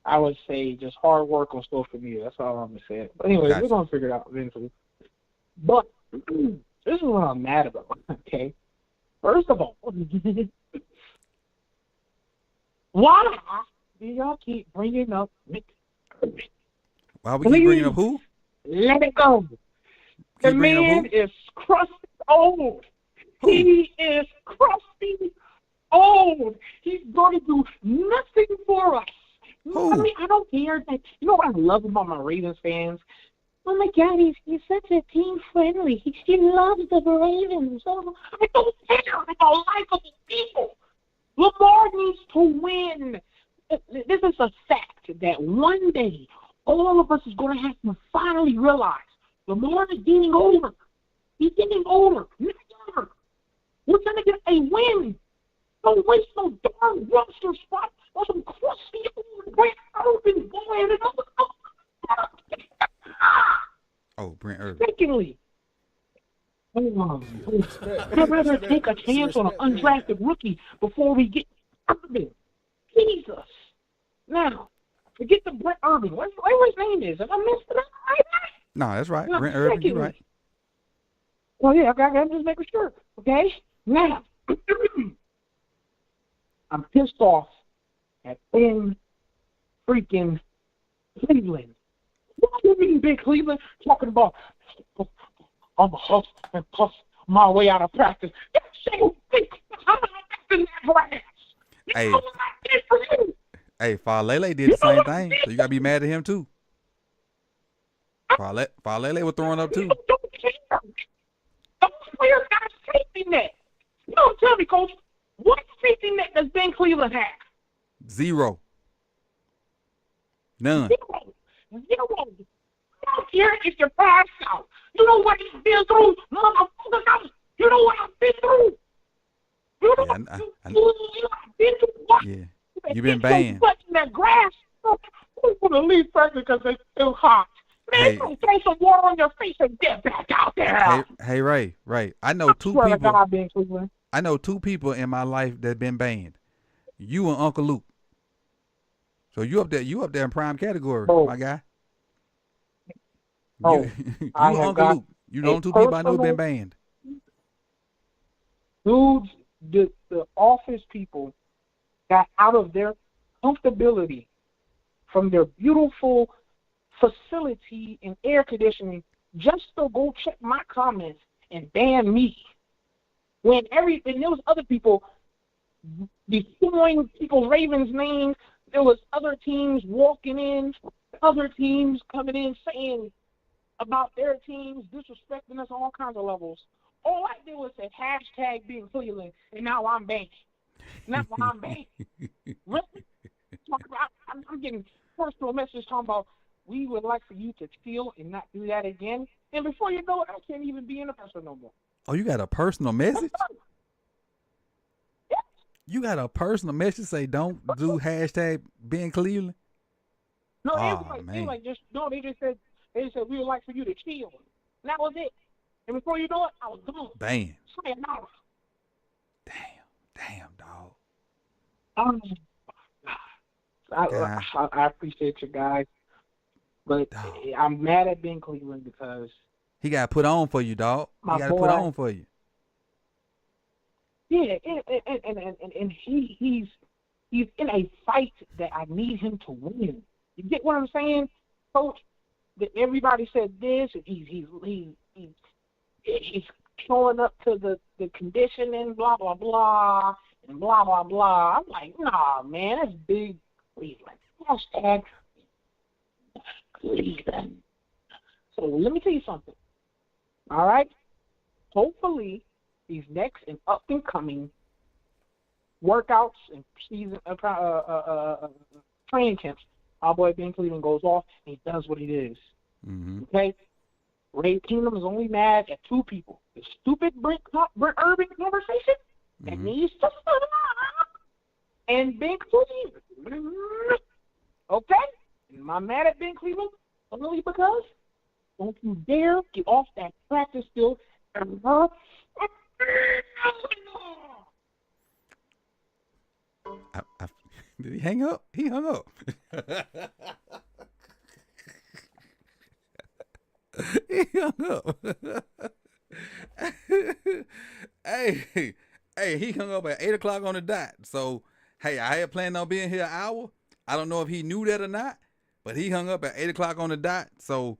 I would say just hard work on social media. That's all I'm gonna say. But anyway, Gotcha. We're gonna figure it out eventually. But this is what I'm mad about. Okay, first of all. Why do y'all keep bringing up Nick Kirby? Why we keep bringing up who? Let it go. The Keep bringing up man who? is crusty old. Who? He is crusty old. He's going to do nothing for us. Who? I mean, I don't care. You know what I love about my Ravens fans? Oh, my God, he's such a team-friendly. He loves the Ravens. Oh, I don't care about likable people. Lamar needs to win. This is a fact that one day all of us is going to have to finally realize Lamar is getting older. He's getting older, not younger. We're going to get a win. Don't waste no darn roster spot on some crusty old Brent Urban boy and another. Oh, Brent Urban. Secondly, I'd rather take a chance on an undrafted rookie before we get Urban. Jesus. Now, forget the Brent Urban. Whatever his name is. If I missed it, No, that's right. Now, Brent Urban, you're right. Well, yeah, I'm just making sure. Okay? Now, I'm pissed off at Ben freaking Cleveland. What do you mean, Ben Cleveland? Talking about I'm a hustle and puff my way out of practice. That's so big. I'm not in that grass. Hey. You know what I did for you? Hey, Falele did the same thing, so you gotta be mad at him too. Falele was throwing up too. Don't care. Those players got a safety net. You don't tell me, Coach, what safety net does Ben Cleveland have? Zero. None. Zero. I don't care if you're passed out. You know what he's been through, motherfucker. You know what I've been through. You know Yeah, I've been through what? Yeah. You've been banned. In that grass. Who's going to leave practice because it's too hot? Man, Hey. you gonna throw some water on your face and get back out there. Hey, Ray. I know two Swear to people. God, Ben Cleveland. I know two people in my life that been banned. You and Uncle Luke. So you up there in prime category, my guy. Oh, you and I have Uncle got Luke. You know two people I know been banned. Dudes, the office people got out of their comfortability from their beautiful facility and air conditioning just to go check my comments and ban me. When there was other people destroying people's Ravens names, there was other teams walking in, other teams coming in saying about their teams, disrespecting us on all kinds of levels. All I did was say hashtag being Cleveland, and now I'm banking. Now I'm banking. Really? I'm getting personal messages talking about we would like for you to steal and not do that again. And before you know it, I can't even be in the person no more. Oh, you got a personal message? Yes. You got a personal message say don't do hashtag being Cleveland? No, Oh, they just said we would like for you to steal. And that was it. And before you know it, I was gone. Damn. Sayonara. Damn, dog. I appreciate you guys, but Dog. I'm mad at Ben Cleveland because He got put on for you, dog. He got to put on for you. yeah, and he's in a fight that I need him to win. You get what I'm saying, Coach? That everybody said this, and he's showing up to the conditioning, blah blah blah, and blah blah blah. I'm like, nah, man, that's big Cleveland. Hashtag Cleveland. So let me tell you something. All right, hopefully these next and up and coming workouts and season training camps, our boy Ben Cleveland goes off and he does what he does. Mm-hmm. Okay. Ray Kingdom is only mad at two people: the stupid Brent Urban conversation that needs to stop, and Ben Cleveland. Okay? Am I mad at Ben Cleveland only because don't you dare get off that practice field ever. Did he hang up? He hung up. He hung up. Hey, he hung up at 8 o'clock on the dot. So, hey, I had planned on being here an hour. I don't know if he knew that or not, but he hung up at 8 o'clock on the dot. So,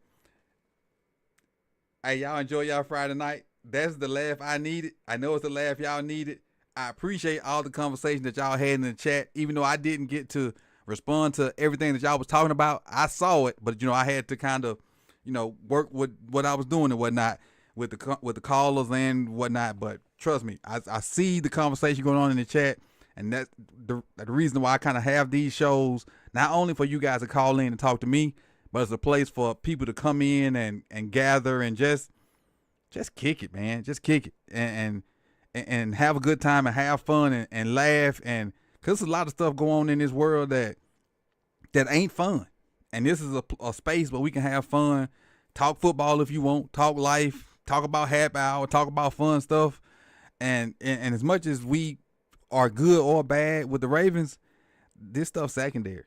hey, y'all enjoy y'all Friday night. That's the laugh I needed. I know it's the laugh y'all needed. I appreciate all the conversation that y'all had in the chat, even though I didn't get to respond to everything that y'all was talking about. I saw it, but, I had to kind of, work with what I was doing and whatnot with the callers and whatnot. But trust me, I see the conversation going on in the chat, and that's the reason why I kind of have these shows, not only for you guys to call in and talk to me, but it's a place for people to come in and gather and just kick it, man. Just kick it and have a good time and have fun and laugh, and because there's a lot of stuff going on in this world that ain't fun. And this is a space where we can have fun, talk football if you want, talk life, talk about happy hour, talk about fun stuff. And as much as we are good or bad with the Ravens, this stuff's secondary.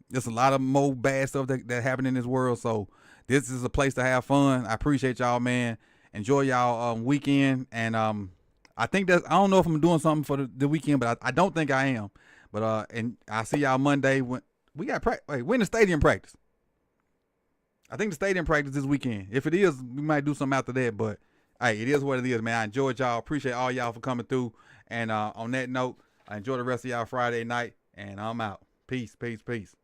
There's a lot of more bad stuff that happen in this world. So this is a place to have fun. I appreciate y'all, man. Enjoy y'all weekend. And I think I don't know if I'm doing something for the weekend, but I don't think I am. But and I'll see y'all Monday when we got when the stadium practice. I think the stadium practice this weekend. If it is, we might do something after that. But hey, it is what it is, man. I enjoyed y'all. Appreciate all y'all for coming through. And on that note, I enjoy the rest of y'all Friday night. And I'm out. Peace, peace, peace.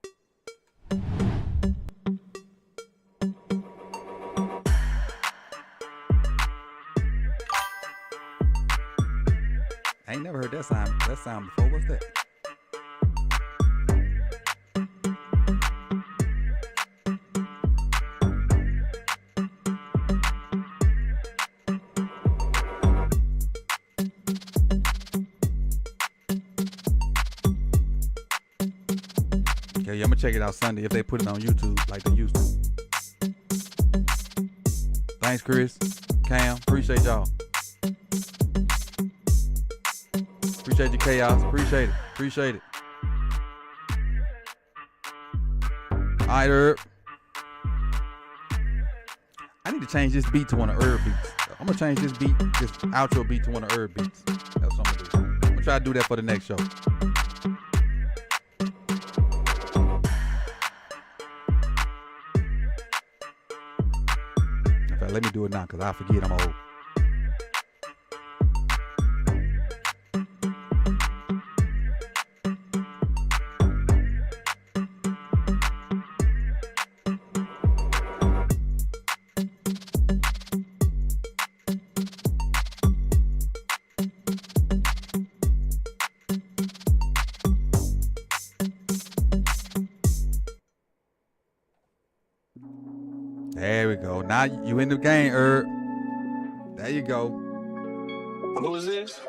I ain't never heard that sound before. What's that? Okay, I'm gonna check it out Sunday if they put it on YouTube like they used to. Thanks, Chris, Cam. Appreciate y'all. Appreciate your chaos. Appreciate it. All right, Herb. I need to change this beat to one of Herb beats. I'm gonna change this outro beat to one of Herb beats. That's what I'm gonna do. I'm gonna try to do that for the next show. In fact, let me do it now because I forget I'm old. go. Now you in the game, Herb. There you go. Who is this?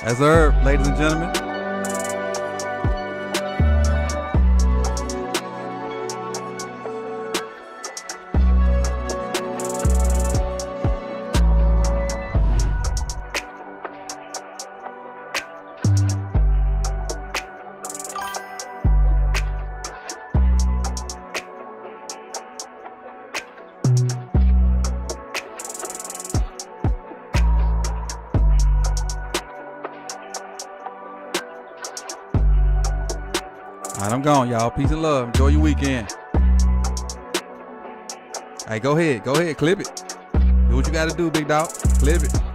That's Herb, ladies and gentlemen. All right, I'm gone, y'all. Peace and love. Enjoy your weekend. Hey, go ahead. Go ahead. Clip it. Do what you got to do, big dog. Clip it.